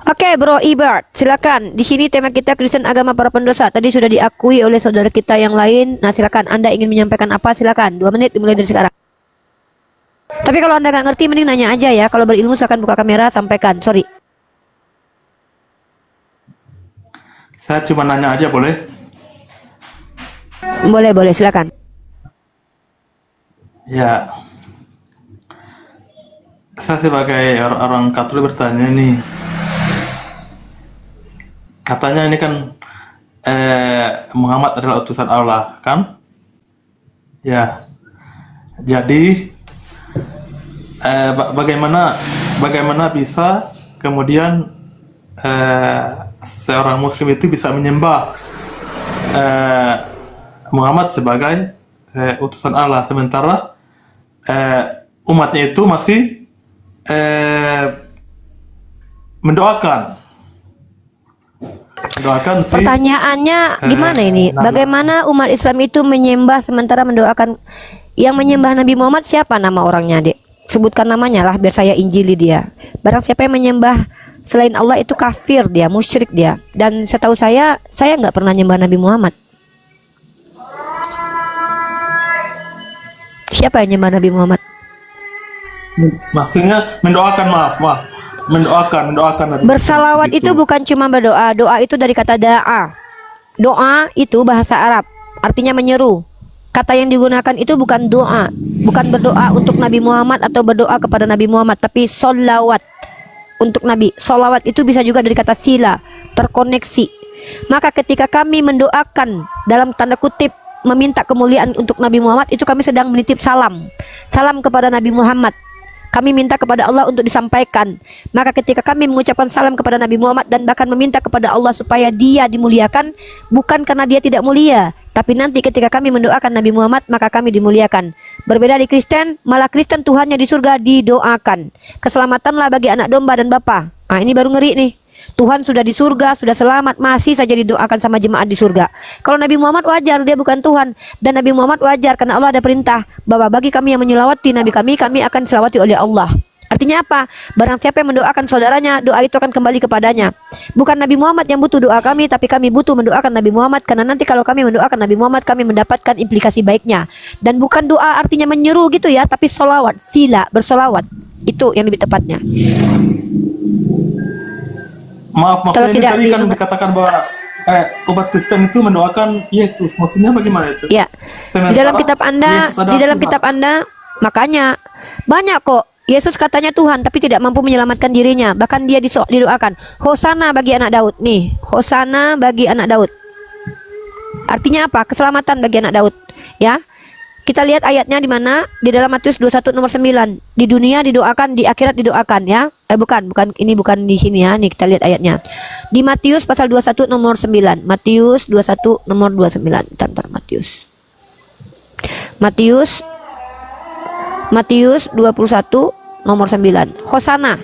Oke, bro Ibart, silakan. Di sini tema kita Kristen agama para pendosa. Tadi sudah diakui oleh saudara kita yang lain. Nah, silakan. Anda ingin menyampaikan apa? Silakan. 2 menit dimulai dari sekarang. Tapi kalau Anda nggak ngerti, mending nanya aja ya. Kalau berilmu, silakan buka kamera, sampaikan. Sorry. Saya cuma nanya aja boleh? Boleh, silakan. Ya, saya sebagai orang Katolik bertanya nih. Katanya ini kan Muhammad adalah utusan Allah, kan? Ya. Jadi bagaimana bisa kemudian seorang Muslim itu bisa menyembah Muhammad sebagai utusan Allah, sementara umatnya itu masih mendoakan si Pertanyaannya gimana ini? Nabi. Bagaimana umat Islam itu menyembah sementara mendoakan? Yang menyembah Nabi Muhammad siapa nama orangnya, Dek? Sebutkan namanya lah biar saya injili dia. Barang siapa yang menyembah selain Allah itu kafir dia, musyrik dia. Dan setahu saya nggak pernah nyembah Nabi Muhammad. Siapa yang nyembah Nabi Muhammad? Maksudnya mendoakan, maaf, mendoakan Nabi. Bersalawat Gitu. itu bukan cuma berdoa. Doa itu dari kata da'a. Doa itu bahasa Arab, artinya menyeru. Kata yang digunakan itu bukan doa, bukan berdoa untuk Nabi Muhammad atau berdoa kepada Nabi Muhammad, tapi sholawat untuk Nabi. Sholawat itu bisa juga dari kata sila, terkoneksi. Maka ketika kami mendoakan dalam tanda kutip meminta kemuliaan untuk Nabi Muhammad, itu kami sedang menitip salam kepada Nabi Muhammad. Kami minta kepada Allah untuk disampaikan. Maka ketika kami mengucapkan salam kepada Nabi Muhammad dan bahkan meminta kepada Allah supaya dia dimuliakan, bukan karena dia tidak mulia, tapi nanti ketika kami mendoakan Nabi Muhammad, maka kami dimuliakan. Berbeda di Kristen, malah Kristen Tuhannya di surga didoakan. Keselamatanlah bagi anak domba dan bapa. Nah, ini baru ngeri nih. Tuhan sudah di surga, sudah selamat, masih saja didoakan sama jemaat di surga. Kalau Nabi Muhammad wajar, dia bukan Tuhan. Dan Nabi Muhammad wajar karena Allah ada perintah bahwa bagi kami yang menyelawati Nabi kami akan diselawati oleh Allah. Artinya apa? Barang siapa yang mendoakan saudaranya, doa itu akan kembali kepadanya. Bukan Nabi Muhammad yang butuh doa kami, tapi kami butuh mendoakan Nabi Muhammad. Karena nanti kalau kami mendoakan Nabi Muhammad, kami mendapatkan implikasi baiknya. Dan bukan doa artinya menyeru gitu ya, tapi solawat, sila, bersolawat. Itu yang lebih tepatnya. Maaf, Kalau maksudnya tidak ini tadi kan dikatakan bahwa umat Kristen itu mendoakan Yesus. Maksudnya bagaimana itu? Ya, di dalam kitab Anda, Yesus ada di dalam Tuhan. kitab Anda, makanya banyak kok Yesus katanya Tuhan tapi tidak mampu menyelamatkan dirinya. Bahkan dia didoakan, Hosana bagi anak Daud. Nih, Hosana bagi anak Daud. Artinya apa? Keselamatan bagi anak Daud. Ya. Kita lihat ayatnya di mana? Di dalam Matius 21 nomor 9. Di dunia didoakan, di akhirat didoakan ya. Bukan ini bukan di sini ya. Nih kita lihat ayatnya. Di Matius pasal 21 nomor 9. Matius 21 nomor 29. Bentar, Matius 21 nomor 9. Hosana.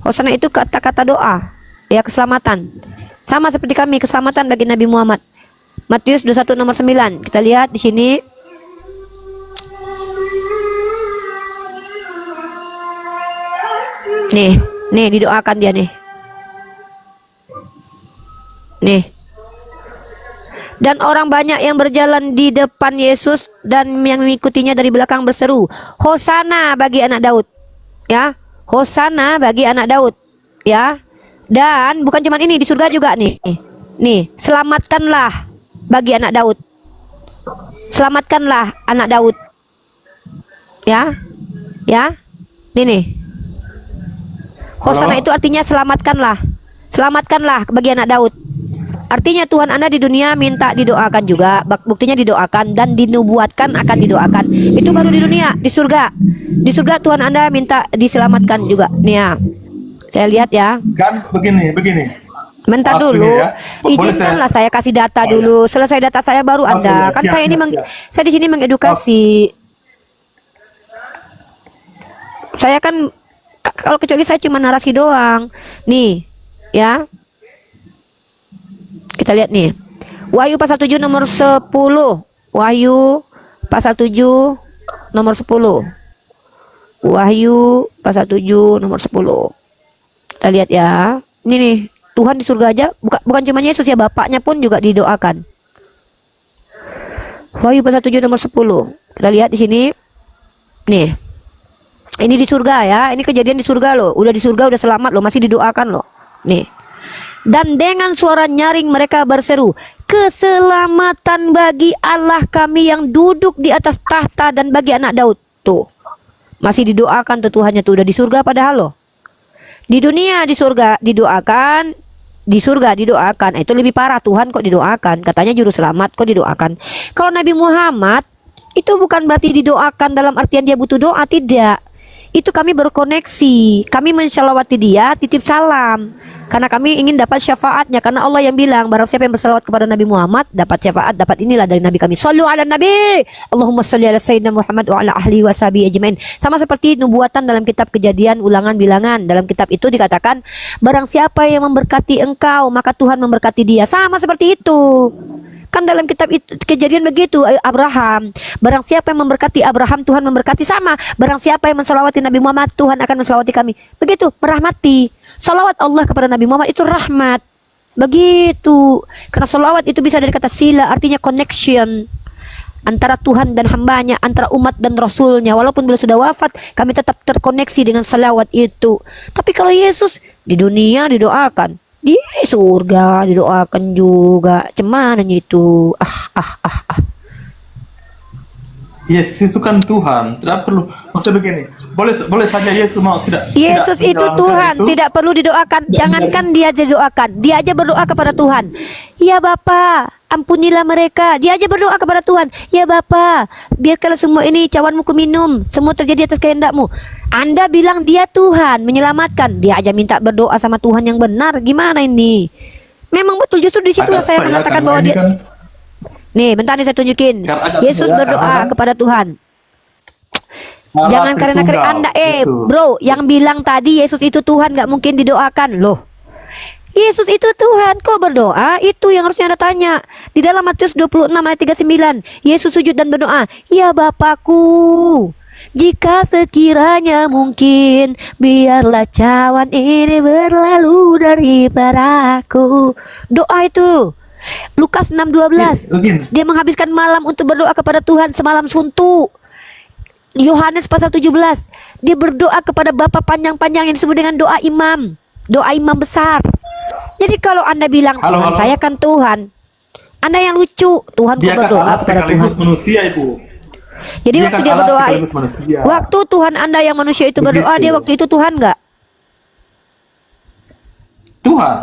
Hosana itu kata-kata doa. Ya, keselamatan. Sama seperti kami, keselamatan bagi Nabi Muhammad. Matius 21 nomor 9. Kita lihat di sini. Nih didoakan dia nih. Nih. Dan orang banyak yang berjalan di depan Yesus dan yang mengikutinya dari belakang berseru, Hosana bagi anak Daud. Ya, Hosana bagi anak Daud. Ya. Dan bukan cuma ini, di surga juga nih. Nih, selamatkanlah bagi anak Daud. Selamatkanlah anak Daud. Ya. Ya. Nih. Hosana itu artinya selamatkanlah. Selamatkanlah bagi anak Daud. Artinya Tuhan Anda di dunia minta didoakan juga, buktinya didoakan dan dinubuatkan akan didoakan. Itu baru di dunia, di surga. Di surga Tuhan Anda minta diselamatkan juga. Nih ya. Saya lihat ya. Kan begini. Bentar dulu. Ya. Izinkanlah saya kasih data dulu. Selesai data saya baru Anda. Kan saya ini saya di sini mengedukasi. Saya kan kalau kecuali saya cuma narasi doang. Nih, ya. Kita lihat nih. Wahyu pasal 7 nomor 10. Wahyu pasal 7 nomor 10. Wahyu pasal 7 nomor 10. Kita lihat ya. Ini nih, Tuhan di surga aja, bukan cuma Yesus ya, Bapaknya pun juga didoakan. Wahyu pasal 7 nomor 10. Kita lihat di sini. Nih. Ini di surga ya. Ini kejadian di surga loh. Udah di surga, udah selamat loh, masih didoakan loh. Nih. Dan dengan suara nyaring mereka berseru, keselamatan bagi Allah kami yang duduk di atas tahta dan bagi anak Daud. Tuh, masih didoakan tuh Tuhannya tuh, udah di surga padahal loh. Di dunia di surga didoakan, di surga didoakan. Itu lebih parah, Tuhan kok didoakan, katanya juru selamat kok didoakan. Kalau Nabi Muhammad itu bukan berarti didoakan dalam artian dia butuh doa, tidak. Itu kami berkoneksi, kami mensyalawati dia, titip salam. Karena kami ingin dapat syafaatnya. Karena Allah yang bilang, barang siapa yang bersalawat kepada Nabi Muhammad, dapat syafaat, dapat inilah dari Nabi kami. Sallu ala Nabi, Allahumma salli ala Sayyidina Muhammad wa ala ahli wa sahbihi ajmain. Sama seperti nubuatan dalam kitab Kejadian, Ulangan, Bilangan. Dalam kitab itu dikatakan, barang siapa yang memberkati engkau, maka Tuhan memberkati dia. Sama seperti itu. Kan dalam kitab Kejadian begitu, Abraham, barang siapa yang memberkati Abraham, Tuhan memberkati. Sama, barang siapa yang mensalawati Nabi Muhammad, Tuhan akan mensalawati kami. Begitu, merahmati. Salawat Allah kepada Nabi Muhammad itu rahmat. Begitu. Karena salawat itu bisa dari kata sila, artinya connection antara Tuhan dan hambanya, antara umat dan Rasulnya. Walaupun beliau sudah wafat, kami tetap terkoneksi dengan salawat itu. Tapi kalau Yesus di dunia didoakan, di surga didoakan juga. Cemananya itu. Yesus itu kan Tuhan, tidak perlu. Maksudnya begini, boleh saja Yesus mau tidak. Yesus tidak itu Tuhan, itu. tidak perlu didoakan. Jangankan dia didoakan, dia aja berdoa kepada Tuhan. Ya Bapa, ampunilah mereka. Dia aja berdoa kepada Tuhan. Ya Bapa, biarkanlah semua ini cawanmu ku minum, semua terjadi atas kehendakmu. Anda bilang dia Tuhan menyelamatkan, dia aja minta berdoa sama Tuhan yang benar. Gimana ini? Memang betul, justru di situlah saya mengatakan bahwa dia. Nih, bentar nih saya tunjukin. Yesus berdoa kepada Tuhan. Jangan karena Anda, bro, yang bilang tadi Yesus itu Tuhan nggak mungkin didoakan loh. Yesus itu Tuhan, kok berdoa? Itu yang harusnya Anda tanya. Di dalam Matius 26 ayat 39, Yesus sujud dan berdoa, ya Bapakku, jika sekiranya mungkin, biarlah cawan ini berlalu daripada aku. Doa itu. Lukas 6:12. Dia menghabiskan malam untuk berdoa kepada Tuhan semalam suntuk. Yohanes pasal 17. Dia berdoa kepada Bapa panjang-panjang yang disebut dengan doa imam. Doa imam besar. Jadi kalau Anda bilang Tuhan saya kan Tuhan, Anda yang lucu. Tuhan kok berdoa kepada Tuhan. Manusia, Ibu. Jadi Dia waktu kan dia Allah berdoa, sekaligus manusia. waktu Tuhan Anda yang manusia itu berdoa, Begitu. dia waktu itu Tuhan nggak? Tuhan.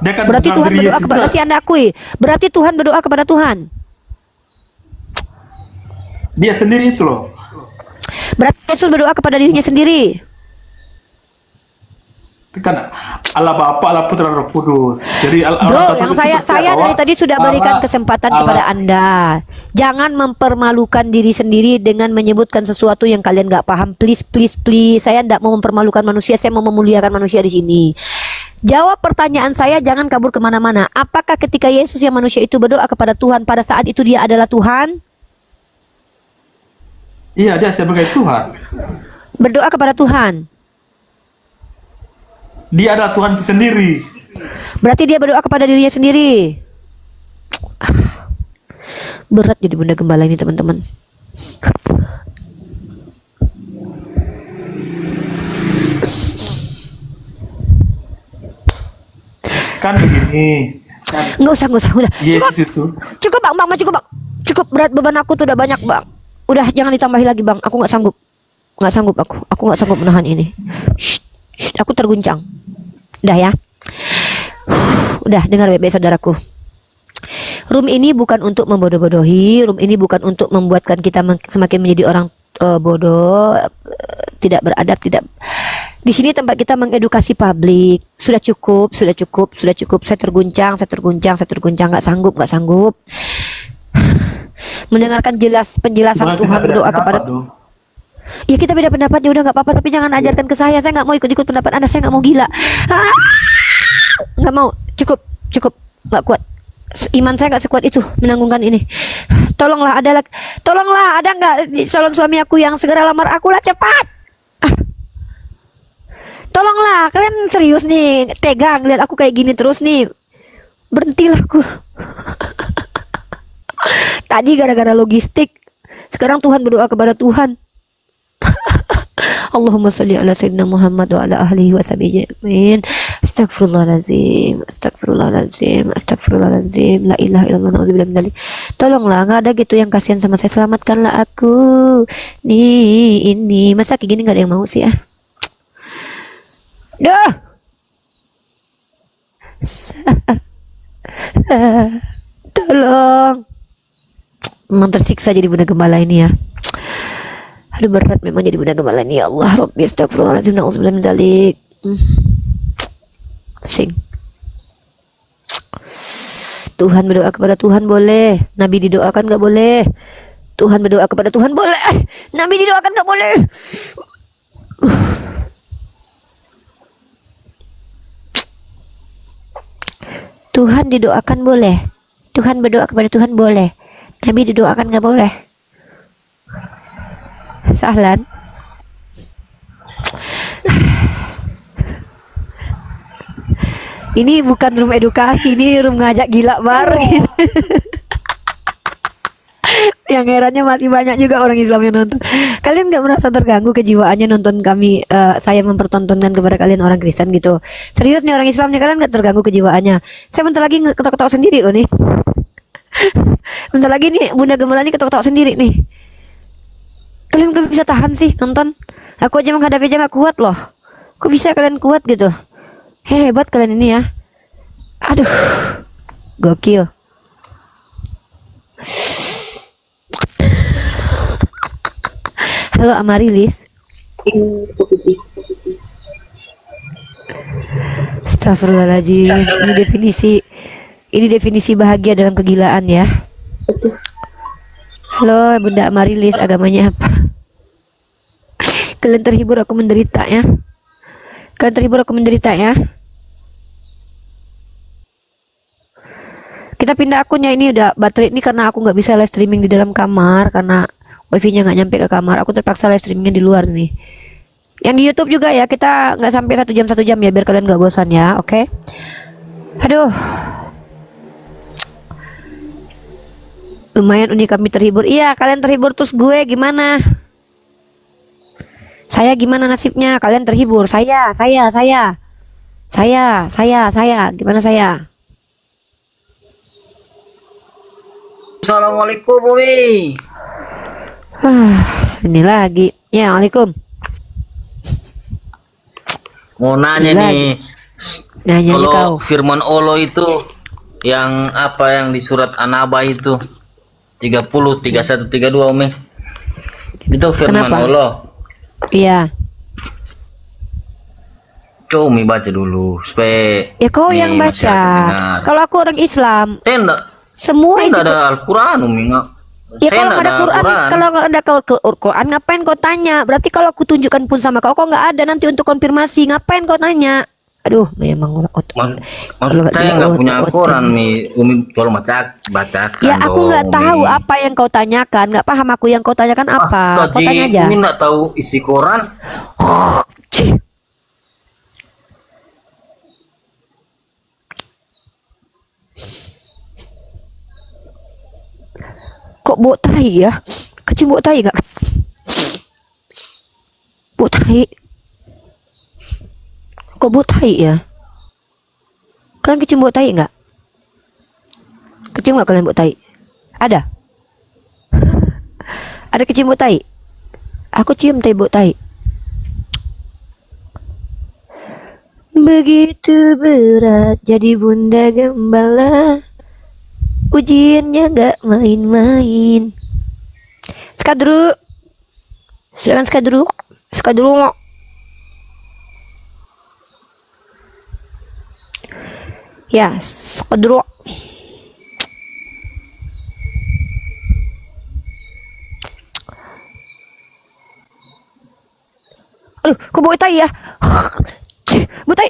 Dia kan Berarti dalam Tuhan diri berdoa Yesus kepada, juga. berarti Anda akui, berarti Tuhan berdoa kepada Tuhan. Dia sendiri itu loh. Berarti Yesus berdoa kepada dirinya sendiri. Itu kan Allah Bapa, Allah Putra, Roh Kudus. Jadi Bro, orang Katolik yang itu saya percaya bahwa dari tadi sudah berikan Allah- kesempatan Allah- kepada Anda. Jangan mempermalukan diri sendiri dengan menyebutkan sesuatu yang kalian nggak paham. Please, please, please. Saya tidak mau mempermalukan manusia. Saya mau memuliakan manusia di sini. Jawab pertanyaan saya, jangan kabur kemana-mana. Apakah ketika Yesus yang manusia itu berdoa kepada Tuhan, pada saat itu dia adalah Tuhan? Iya, dia sebagai Tuhan. Berdoa kepada Tuhan. Dia adalah Tuhan itu sendiri. Berarti dia berdoa kepada dirinya sendiri. Berat jadi bunda gembala ini, teman-teman. Kan begini. Nggak usah, udah. Yesus itu. Cukup bang, cukup bang. Cukup, berat beban aku tuh udah banyak bang. Udah, jangan ditambahi lagi bang. Aku nggak sanggup. Nggak sanggup aku. Aku nggak sanggup menahan ini. Shh, aku terguncang. Udah ya. Udah, dengar baik-baik saudaraku. Room ini bukan untuk membodoh-bodohi. Room ini bukan untuk membuatkan kita semakin menjadi orang bodoh, tidak beradab, tidak. Di sini tempat kita mengedukasi publik. Sudah cukup, sudah cukup, sudah cukup. Saya terguncang, nggak sanggup. Mendengarkan penjelasan Bukan Tuhan kita beda berdoa pendapat kepada. dong. Ya kita beda pendapat ya udah nggak apa-apa, tapi jangan ajarkan ke saya. Saya nggak mau ikut-ikut pendapat Anda. Saya nggak mau gila. Nggak mau. Cukup. Nggak kuat. Iman saya nggak sekuat itu menanggungkan ini. Tolonglah ada nggak calon suami aku yang segera lamar aku lah, cepat. Tolonglah, kalian serius nih, tegang lihat aku kayak gini terus nih. Berhentilah aku. Tadi gara-gara logistik, sekarang Tuhan berdoa kepada Tuhan. Allahumma sholli ala sayyidina Muhammad wa ala ahlihi wa sahbihi ajmain. Astagfirullahaladzim. La ilaha illallah, na'udzubillah min dzalik. Tolonglah, nggak ada gitu yang kasihan sama saya. Selamatkanlah aku. Nih, ini masa kayak gini nggak ada yang mau sih ya? Duh. Tolong. Memang tersiksa jadi bunda gembala ini ya. Aduh, berat memang jadi bunda gembala ini, ya Allah. Rabbi astagfirullahaladzim, na'udzubillah min dzalik. Sing. Tuhan berdoa kepada Tuhan boleh, Nabi didoakan nggak boleh. Tuhan berdoa kepada Tuhan boleh, Nabi didoakan nggak boleh. Tuhan didoakan boleh, Tuhan berdoa kepada Tuhan boleh, Nabi didoakan nggak boleh. Sahlan. Ini bukan room edukasi, ini room ngajak gila baru. Yang herannya masih banyak juga orang Islam yang nonton. Kalian nggak merasa terganggu kejiwaannya nonton kami? Saya mempertontonkan kepada kalian orang Kristen gitu. Serius nih orang Islamnya, kalian nggak terganggu kejiwaannya? Saya bentar lagi ketawa-ketawa sendiri loh nih. Bentar lagi nih Bunda Gembala nih ketawa-ketawa sendiri nih. Kalian kok bisa tahan sih nonton? Aku aja menghadapi aja nggak kuat loh. Kok bisa kalian kuat gitu? Hebat kalian ini ya. Aduh, gokil. Halo Amarilis. Astagfirullahaladzim. Ini definisi bahagia dalam kegilaan ya. Halo Bunda Amarilis, agamanya apa? Kalian terhibur, aku menderita ya. Kalian terhibur, aku menderita ya. Kita pindah akunnya, ini udah baterai ini karena aku nggak bisa live streaming di dalam kamar karena wifi-nya nggak nyampe ke kamar. Aku terpaksa live streamingnya di luar nih. Yang di YouTube juga ya, kita nggak sampai 1 jam ya biar kalian nggak bosan ya, oke? Aduh, lumayan unik kami terhibur. Iya, kalian terhibur terus gue gimana? Saya gimana nasibnya? Kalian terhibur, saya. Gimana saya? Assalamualaikum Umi. Ini lagi. Ya, Waalaikum. Mau nanya Gila. nih, Nanya kalau kau. firman Allah itu yang apa yang di surat An-Naba itu 30, 31, 32 Umi. Itu firman Kenapa? Allah. Iya. Coba Umi baca dulu supaya Ya kau yang nih baca. masyarakat dengar. Kalau aku orang Islam, Tidak, semua isi ada Al-Quran Umi nggak? ya Saya kalau nggak nggak ada Quran, kalau nggak ada Quran, ngapain kau tanya? Berarti kalau aku tunjukkan pun sama kau nggak ada nanti untuk konfirmasi, ngapain kau tanya? Aduh, memang orang otak. Maksud Kalau saya dia nggak punya otak-otak. Al-Quran nih, Umi tolong bacakan Ya aku nggak dong, tahu Umi. apa yang kau tanyakan, nggak paham aku yang kau tanyakan apa. Kau tanya aja. Umi nggak tahu isi Quran. Cih. Kok bau tai ya? Kecium bau tai nggak? Bau tai. Kok bau tai ya? Kalian kecium bau tai nggak? Kecium nggak kalian bau tai? Ada? Ada kecium bau tai? Aku cium tai bau tai. Begitu berat jadi bunda gembala. Ujiannya gak main-main. Skadru. Silakan skadru. Skadru. Ya, skadru. Aduh, kok bau tai ya? Bau tai.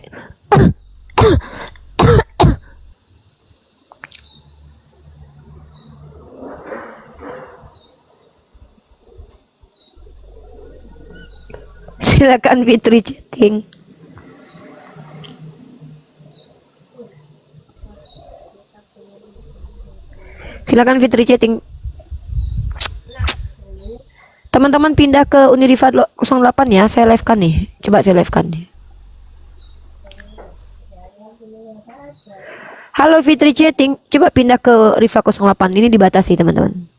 Silakan Fitri chatting. Silakan Fitri chatting. Teman-teman pindah ke Unirifat 08 ya, saya live kan nih. Coba saya live kan nih. Halo Fitri chatting, coba pindah ke Rifa 08. Ini dibatasi teman-teman.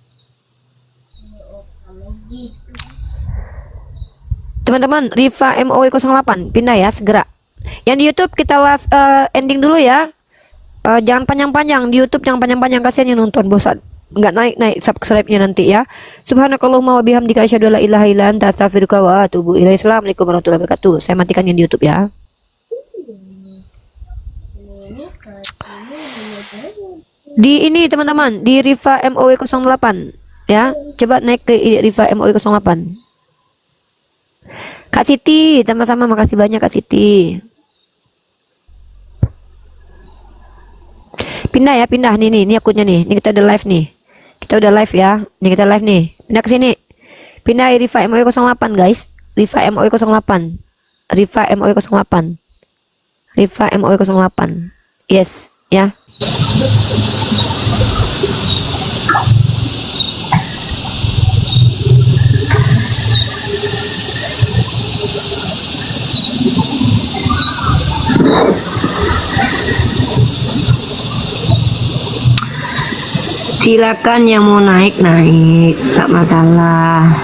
Teman-teman, Rifa MOE 08 pindah ya segera. Yang di YouTube kita live ending dulu ya. Jangan panjang-panjang di YouTube, jangan panjang-panjang, kasihan yang nonton bosan. Nggak naik subscribe-nya nanti ya. Subhanakallahumma wa bihamdika asyhadu an la ilaha illa anta astaghfiruka wa atubu ilaik. Assalamualaikum warahmatullahi wabarakatuh. Saya matikan yang di YouTube ya. Di ini teman-teman, di Rifa MOE 08 ya. Coba naik ke Rifa MOE 08. Kak Siti, sama-sama, makasih banyak Kak Siti. Pindah ya, pindah nih ini akunnya nih. Ini kita udah live nih. Kita udah live ya. Ini kita live nih. Pindah ke sini. Pindah Rifa MOE 08 guys. Rifa MOE 08. Rifa MOE 08. Rifa MOE 08. Yes, ya. Silakan yang mau naik, tak masalah.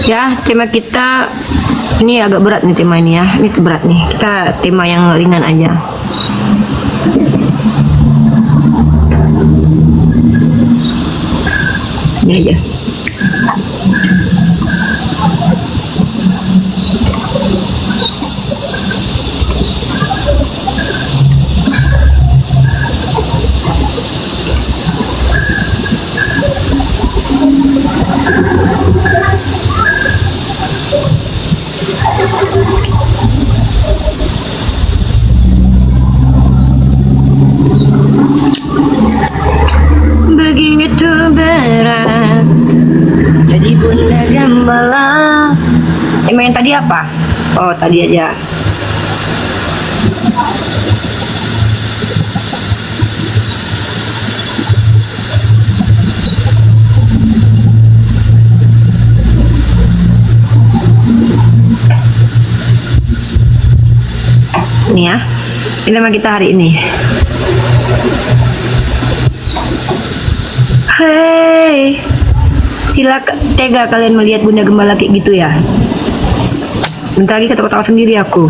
Ya, tema kita ini agak berat nih tema ini ya. Ini berat nih. Kita tema yang ringan aja. Ini aja. Begitu berat jadi bunda yang tadi apa? Oh, tadi aja. Ini ya, dilema kita hari ini. Hei, silakan tega kalian melihat Bunda Gembala kayak gitu ya. Bentar lagi ketawa-tawa sendiri aku.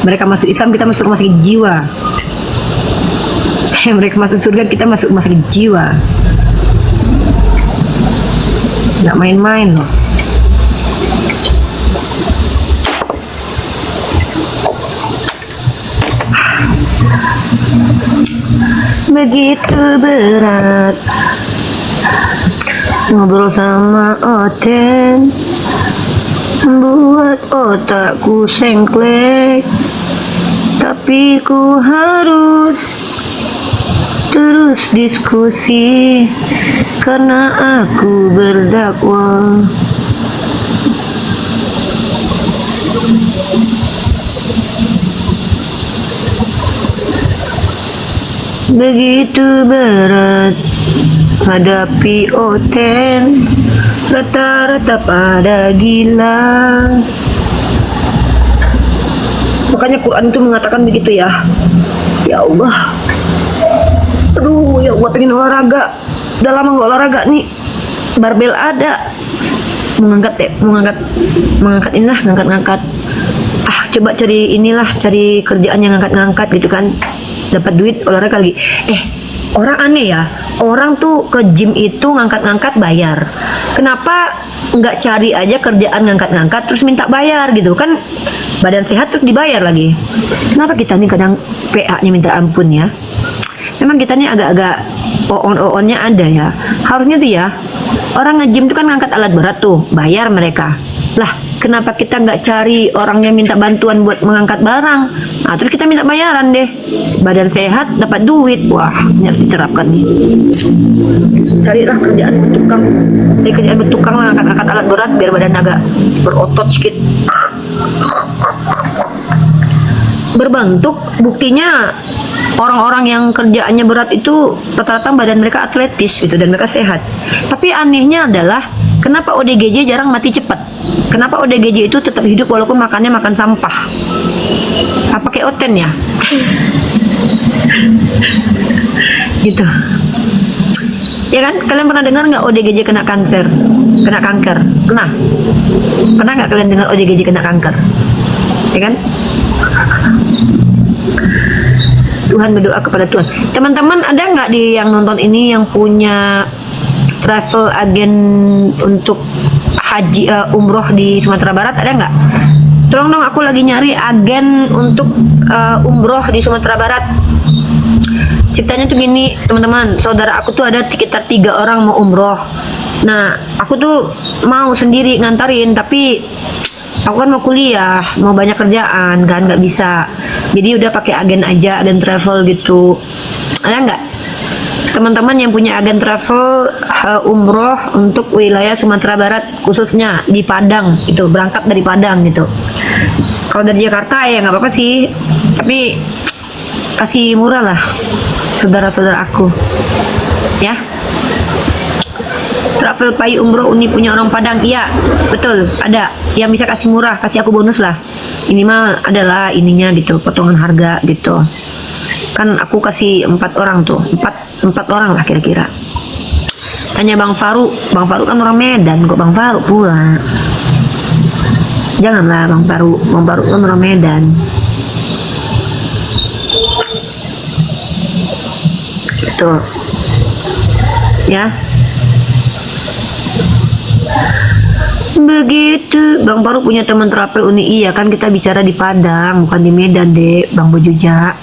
Mereka masuk Islam, kita masuk rumah sakit jiwa. Mereka masuk surga, kita masuk rumah sakit jiwa. Nggak main-main loh. Begitu berat ngobrol sama Oten, membuat otakku sengklek, tapi ku harus terus diskusi karena aku berdakwah. Begitu berat hadapi Oten, rata-rata pada gila. Makanya Quran itu mengatakan begitu ya. Ya Allah, aduh ya Allah, pengen olahraga. Udah lama gak olahraga nih. Barbel ada, mengangkat inilah, ngangkat. Coba cari inilah, cari kerjaan yang ngangkat gitu kan, dapat duit olahraga lagi. Orang aneh ya, orang tuh ke gym itu ngangkat bayar. Kenapa nggak cari aja kerjaan ngangkat terus minta bayar gitu kan, badan sehat terus dibayar lagi. Kenapa kita nih kadang PA-nya minta ampun ya. Memang kita nih agak-agak on-onnya ada ya. Harusnya tuh ya, orang nge-gym tuh kan ngangkat alat berat tuh, bayar mereka. Lah, kenapa kita nggak cari orang yang minta bantuan buat mengangkat barang? Nah, terus kita minta bayaran deh. Badan sehat, dapat duit. Wah, ini harus diterapkan nih. Carilah kerjaan bertukang. Cari kerjaan bertukang lah, angkat alat berat biar badan agak berotot sedikit. Berbentuk, buktinya orang-orang yang kerjaannya berat itu rata-rata badan mereka atletis gitu dan mereka sehat. Tapi anehnya adalah kenapa ODGJ jarang mati cepat? Kenapa ODGJ itu tetap hidup walaupun makannya makan sampah? Apa kayak Oten ya? Gitu. Ya kan? Kalian pernah dengar nggak ODGJ kena kanker? Pernah? Pernah nggak kalian dengar ODGJ kena kanker? Ya kan? Tuhan berdoa kepada Tuhan. Teman-teman ada nggak di yang nonton ini yang punya travel agen untuk haji umroh di Sumatera Barat? Ada nggak? Tolong dong, aku lagi nyari agen untuk umroh di Sumatera Barat. Ceritanya tuh gini teman-teman, saudara aku tuh ada sekitar 3 orang mau umroh. Nah aku tuh mau sendiri ngantarin, tapi aku kan mau kuliah, mau banyak kerjaan kan, nggak bisa. Jadi udah pakai agen aja, agen travel gitu. Ada nggak teman-teman yang punya agen travel umroh untuk wilayah Sumatera Barat, khususnya di Padang itu, berangkat dari Padang gitu. Kalau dari Jakarta ya nggak apa-apa sih, tapi kasih murah lah saudara-saudara aku ya. Travel pay umroh Uni punya orang Padang, iya betul, ada yang bisa kasih murah, kasih aku bonus lah, minimal adalah ininya gitu, potongan harga gitu kan. Aku kasih 4 orang tuh, 4 orang lah kira-kira. Tanya Bang Faru kan orang Medan, kok Bang Faru pula. Janganlah Bang Faru kan orang Medan gitu ya. Begitu. Bang Faru punya teman travel Uni, iya kan, kita bicara di Padang bukan di Medan deh Bang Bojuja.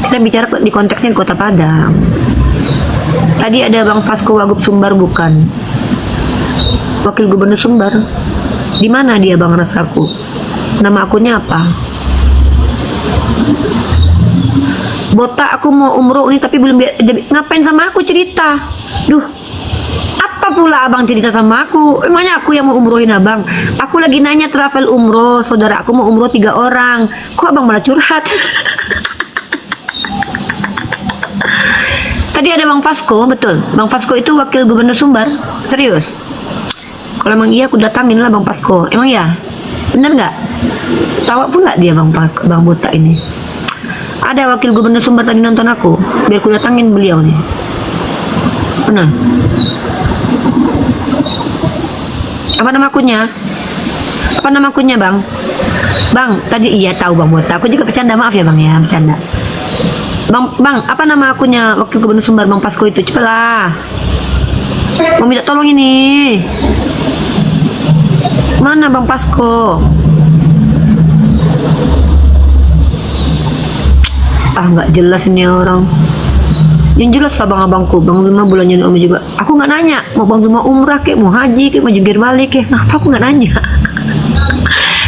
Kita bicara di konteksnya di Kota Padang. Tadi ada Bang Fasko Wagub Sumbar, bukan Wakil Gubernur Sumbar. Di mana dia Bang Rasaku? Nama akunnya apa? Botak, aku mau umroh ini tapi belum ngapain sama aku cerita. Duh, apa Apa pula abang cerita sama aku? Emangnya aku yang mau umrohin abang? Aku lagi nanya travel umroh, saudara aku mau umroh 3 orang. Kok abang malah curhat? Tadi ada Bang Fasko, betul. Bang Fasko itu wakil gubernur Sumbar. Serius? Kalau emang iya aku datangin lah Bang Fasko. Emang ya? Bener nggak? Tawa pula dia Bang Botak ini. Ada wakil gubernur Sumbar tadi nonton aku. Biar aku datangin beliau nih. Benar. Apa nama akunnya? Apa nama akunnya Bang? Bang, tadi iya tahu Bang Botak. Aku juga bercanda, maaf ya Bang ya, bercanda. Bang, apa nama akunnya wakil gubernur Sumbar Bang Fasko itu? Cepatlah. Mau minta tolong ini. Mana Bang Fasko? Ah, nggak jelas ini orang. Yang jelas lah abangku, Bang Zuma bulannya Om juga. Aku nggak nanya, mau Bang Zuma umrah kek, mau haji kek, mau jungkir balik kek. Kenapa aku nggak nanya?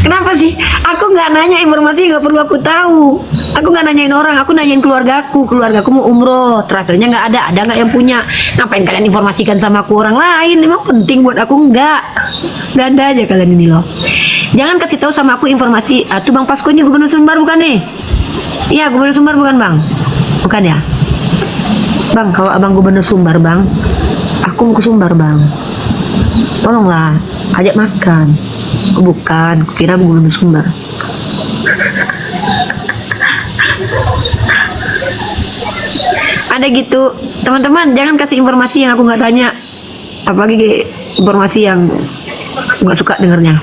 Kenapa sih? Aku nggak nanya informasi nggak perlu aku tahu. Aku nggak nanyain orang, aku nanyain keluargaku. Keluargaku mau umroh, travelnya nggak ada nggak yang punya. Ngapain kalian informasikan sama aku orang lain? Emang penting buat aku nggak? Beranda aja kalian ini loh. Jangan kasih tahu sama aku informasi. Tuh Bang Pasko ini gubernur Sumbar bukan nih? Iya gubernur Sumbar bukan Bang? Bukan ya? Bang, kalau abang gubernur Sumbar Bang, aku mau ke Sumbar Bang. Tolonglah, ajak makan. Bukan, kira gubernur Sumbar. Ada gitu, teman-teman jangan kasih informasi yang aku nggak tanya, apalagi informasi yang nggak suka dengernya.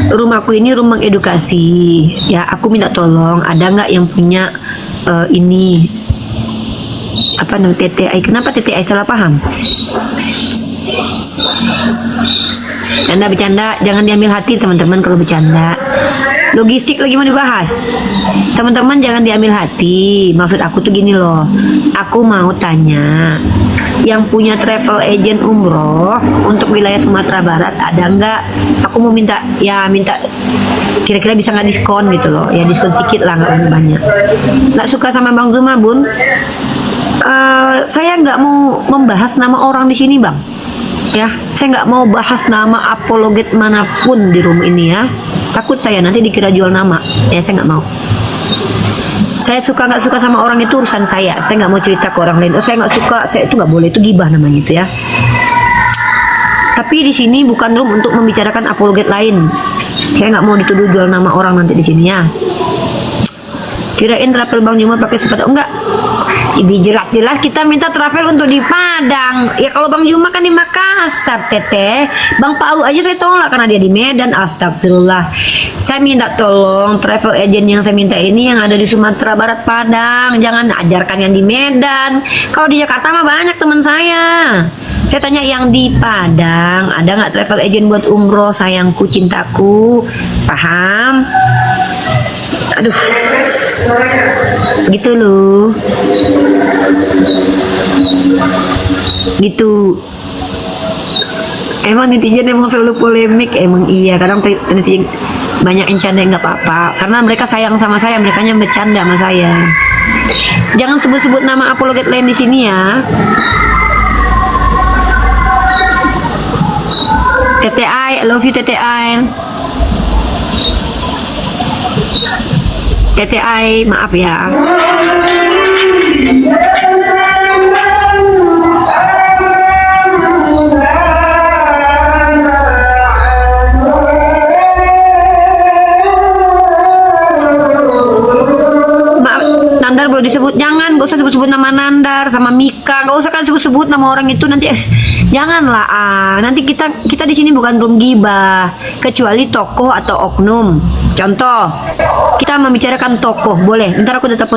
Rumahku ini rumah edukasi ya, aku minta tolong ada nggak yang punya ini apa namanya TTI. Kenapa TTI salah paham? Anda bercanda jangan diambil hati teman-teman. Kalau bercanda logistik lagi mau dibahas, teman-teman jangan diambil hati. Maksud aku tuh gini loh, aku mau tanya yang punya travel agent umroh untuk wilayah Sumatera Barat ada nggak? Aku mau minta kira-kira bisa nggak diskon gitu loh, ya diskon sedikit lah, nggak banyak. Nggak suka sama Bang Zuma Bun. Saya nggak mau membahas nama orang di sini Bang. Ya, saya nggak mau bahas nama apologet manapun di rumah ini ya. Takut saya nanti dikira jual nama. Ya saya nggak mau. Saya suka nggak suka sama orang itu urusan saya. Saya nggak mau cerita ke orang lain. Oh saya nggak suka, saya itu nggak boleh, itu gibah namanya itu ya. Tapi di sini bukan room untuk membicarakan apologet lain. Saya nggak mau dituduh jual nama orang nanti di sini ya. Kirain travel Bang Juma pakai sepatu enggak? Jadi jelas-jelas kita minta travel untuk di Padang. Ya kalau Bang Juma kan di Makassar, Teteh. Bang Paul aja saya tolak karena dia di Medan. Astagfirullah. Saya minta tolong travel agent yang saya minta ini yang ada di Sumatera Barat Padang. Jangan ajarkan yang di Medan. Kalau di Jakarta mah banyak teman saya. Saya tanya yang di Padang, ada nggak travel agent buat umroh sayangku, cintaku? Paham? Aduh, gitu loh, gitu. Emang netizen emang selalu polemik, emang iya. Kadang netizen banyak yang canda nggak apa-apa, karena mereka sayang sama saya, mereka nya bercanda sama saya. Jangan sebut-sebut nama apologet lain di sini ya. TTI, I love you TTI. TTI, maaf ya. Nandar boleh disebut, jangan, gak usah sebut-sebut nama Nandar sama Mika, gak usah kan sebut-sebut nama orang itu nanti. Janganlah, nanti kita di sini bukan room gibah, kecuali tokoh atau oknum. Contoh, kita membicarakan tokoh, boleh. Ntar aku tetap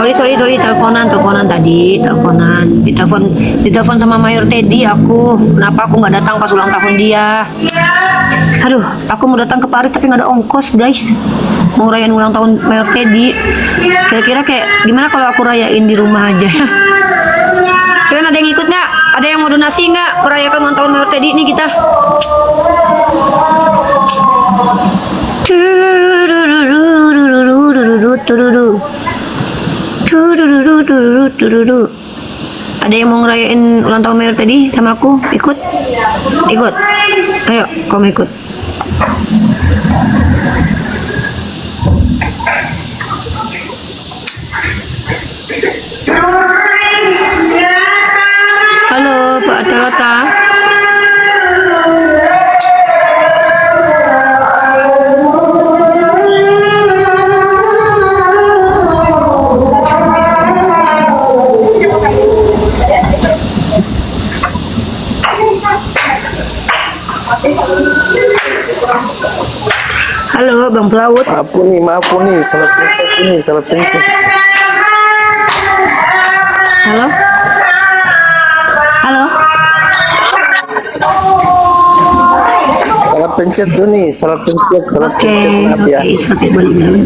Sorry, teleponan tadi, ditelepon sama Mayor Teddy aku. Kenapa aku nggak datang pas ulang tahun dia? Aduh, aku mau datang ke Paris tapi nggak ada ongkos, guys. Mau rayain ulang tahun Mayor Teddy. Kira-kira kayak gimana kalau aku rayain di rumah aja? Kalian ada yang ikut nggak? Ada yang mau donasi nggak merayakan ulang tahun Mayor Teddy ini kita? Ada yang mau ngerayain ulang tahun Mayor tadi sama aku? Ikut? Ayo, kamu ikut. Halo, Pak Atalata. Halo, Bang Pelaut. Maaf nih, salah pencet. Halo. Salah pencet. Oke, Maaf ya. oke, boleh.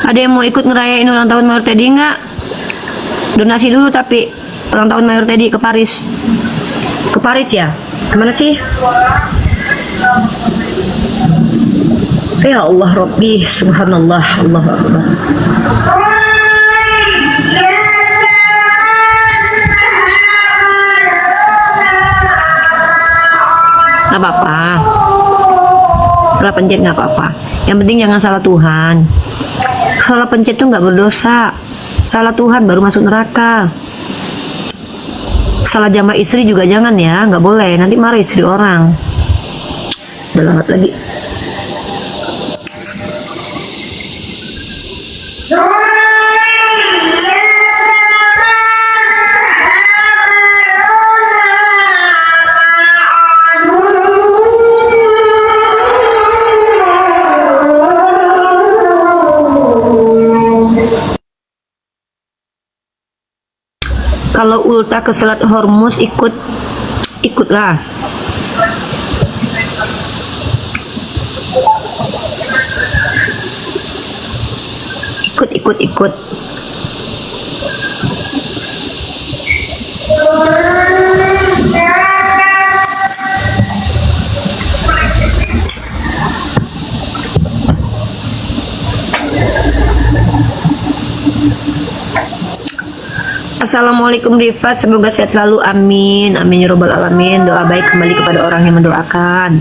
Ada yang mau ikut ngerayain ulang tahun Mayor Teddy nggak? Donasi dulu tapi ulang tahun Mayor Teddy ke Paris. Ke Paris ya? Kemana sih? Ya Allah Rabbi, Subhanallah, Allahu Akbar. Nggak apa-apa. Salah pencet nggak apa-apa. Yang penting jangan salah Tuhan. Salah pencet tuh nggak berdosa. Salah Tuhan baru masuk neraka. Salah jamaah istri juga jangan ya, nggak boleh. Nanti marah istri orang. Udah lewat lagi. Kalau ulta ke Selat Hormuz ikutlah. Ikut. Assalamualaikum Rifat, semoga sehat selalu, amin ya robbal alamin. Doa baik kembali kepada orang yang mendoakan.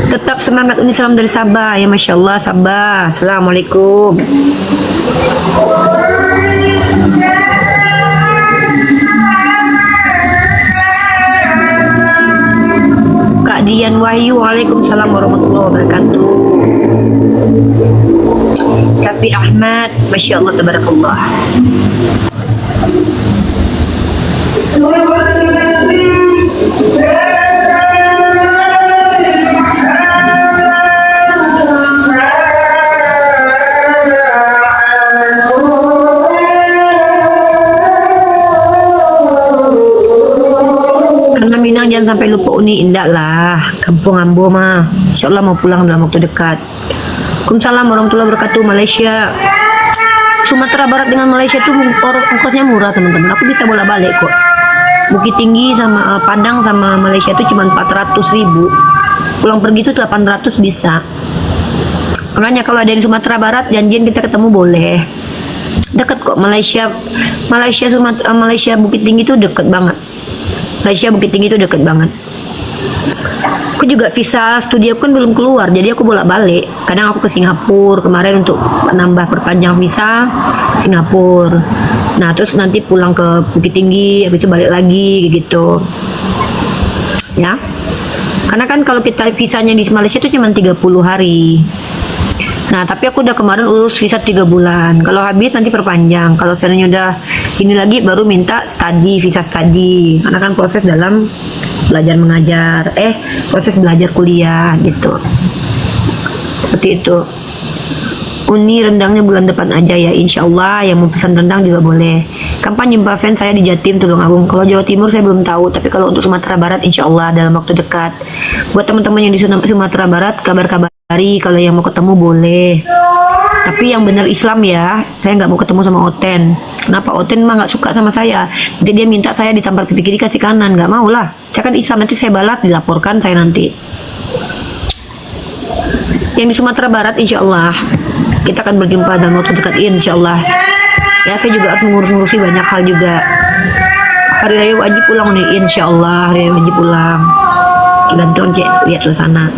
Tetap semangat, ini salam dari Sabah ya, Masya Allah Sabah. Assalamualaikum. Kak Dian Wahyu, waalaikumsalam warahmatullahi wabarakatuh. Kafi Ahmad, Masya Allah, tabarakallah. Karena Minang jangan sampai lupa Uni Indah lah. Kampung Ambo mah Insya Allah mau pulang dalam waktu dekat. Waalaikumsalam warahmatullahi wabarakatuh. Malaysia, Sumatera Barat dengan Malaysia tuh ongkosnya murah teman-teman. Aku bisa bolak-balik kok. Bukit Tinggi sama Padang sama Malaysia tuh cuma 400.000. Pulang pergi tuh 800 bisa. Makanya kalau ada di Sumatera Barat janjian kita ketemu boleh. Deket kok Malaysia Bukit Tinggi tuh deket banget. Bukit Tinggi tuh deket banget. Aku juga visa studi aku kan belum keluar, jadi aku bolak-balik. Kadang aku ke Singapura kemarin untuk menambah perpanjang visa Singapura. Nah terus nanti pulang ke Bukit Tinggi, habis itu balik lagi gitu. Ya, karena kan kalau kita visanya di Malaysia itu cuma 30 hari. Nah, tapi aku udah kemarin urus visa 3 bulan. Kalau habis nanti perpanjang. Kalau seandainya udah ini lagi baru minta visa study. Karena kan proses dalam belajar mengajar, proses belajar kuliah gitu. Seperti itu. Uni rendangnya bulan depan aja ya, insya Allah. Yang mau pesan rendang juga boleh. Kapan jumpa fans saya di Jatim, Tulungagung. Kalau Jawa Timur saya belum tahu, tapi kalau untuk Sumatera Barat insya Allah dalam waktu dekat. Buat teman-teman yang di Sumatera Barat, kabar-kabari kalau yang mau ketemu boleh. Tapi yang benar Islam ya, saya nggak mau ketemu sama Oten. Kenapa? Oten mah nggak suka sama saya. Nanti dia minta saya ditampar pipi kiri kasih kanan, nggak mau lah. Saya kan Islam, nanti saya balas, dilaporkan saya nanti. Yang di Sumatera Barat insya Allah kita akan berjumpa dalam waktu dekat insya Allah. Ya, saya juga harus mengurus-ngurusi banyak hal juga. Hari raya wajib pulang nih, insya Allah hari raya wajib pulang. Gantung cek lihat suasana.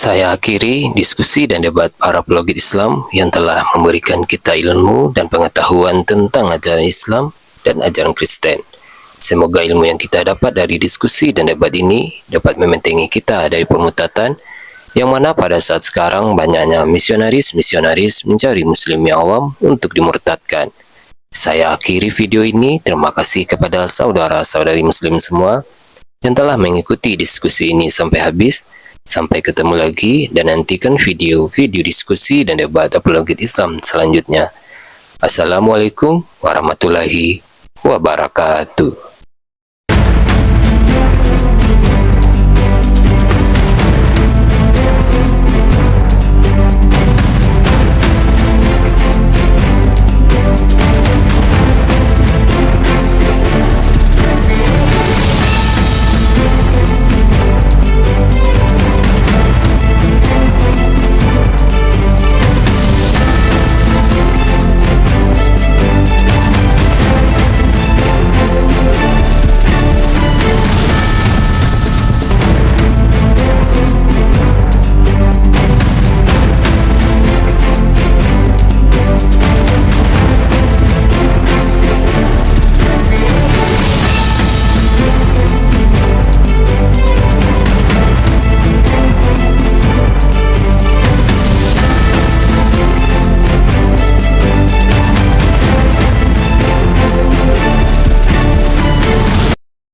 Saya akhiri diskusi dan debat para pelogit Islam yang telah memberikan kita ilmu dan pengetahuan tentang ajaran Islam dan ajaran Kristen. Semoga ilmu yang kita dapat dari diskusi dan debat ini dapat membentengi kita dari permutatan, yang mana pada saat sekarang banyaknya misionaris mencari muslim yang awam untuk dimurtadkan. Saya akhiri video ini. Terima kasih kepada saudara-saudari muslim semua yang telah mengikuti diskusi ini sampai habis. Sampai ketemu lagi dan nantikan video-video diskusi dan debat apologet Islam selanjutnya. Assalamualaikum warahmatullahi wabarakatuh.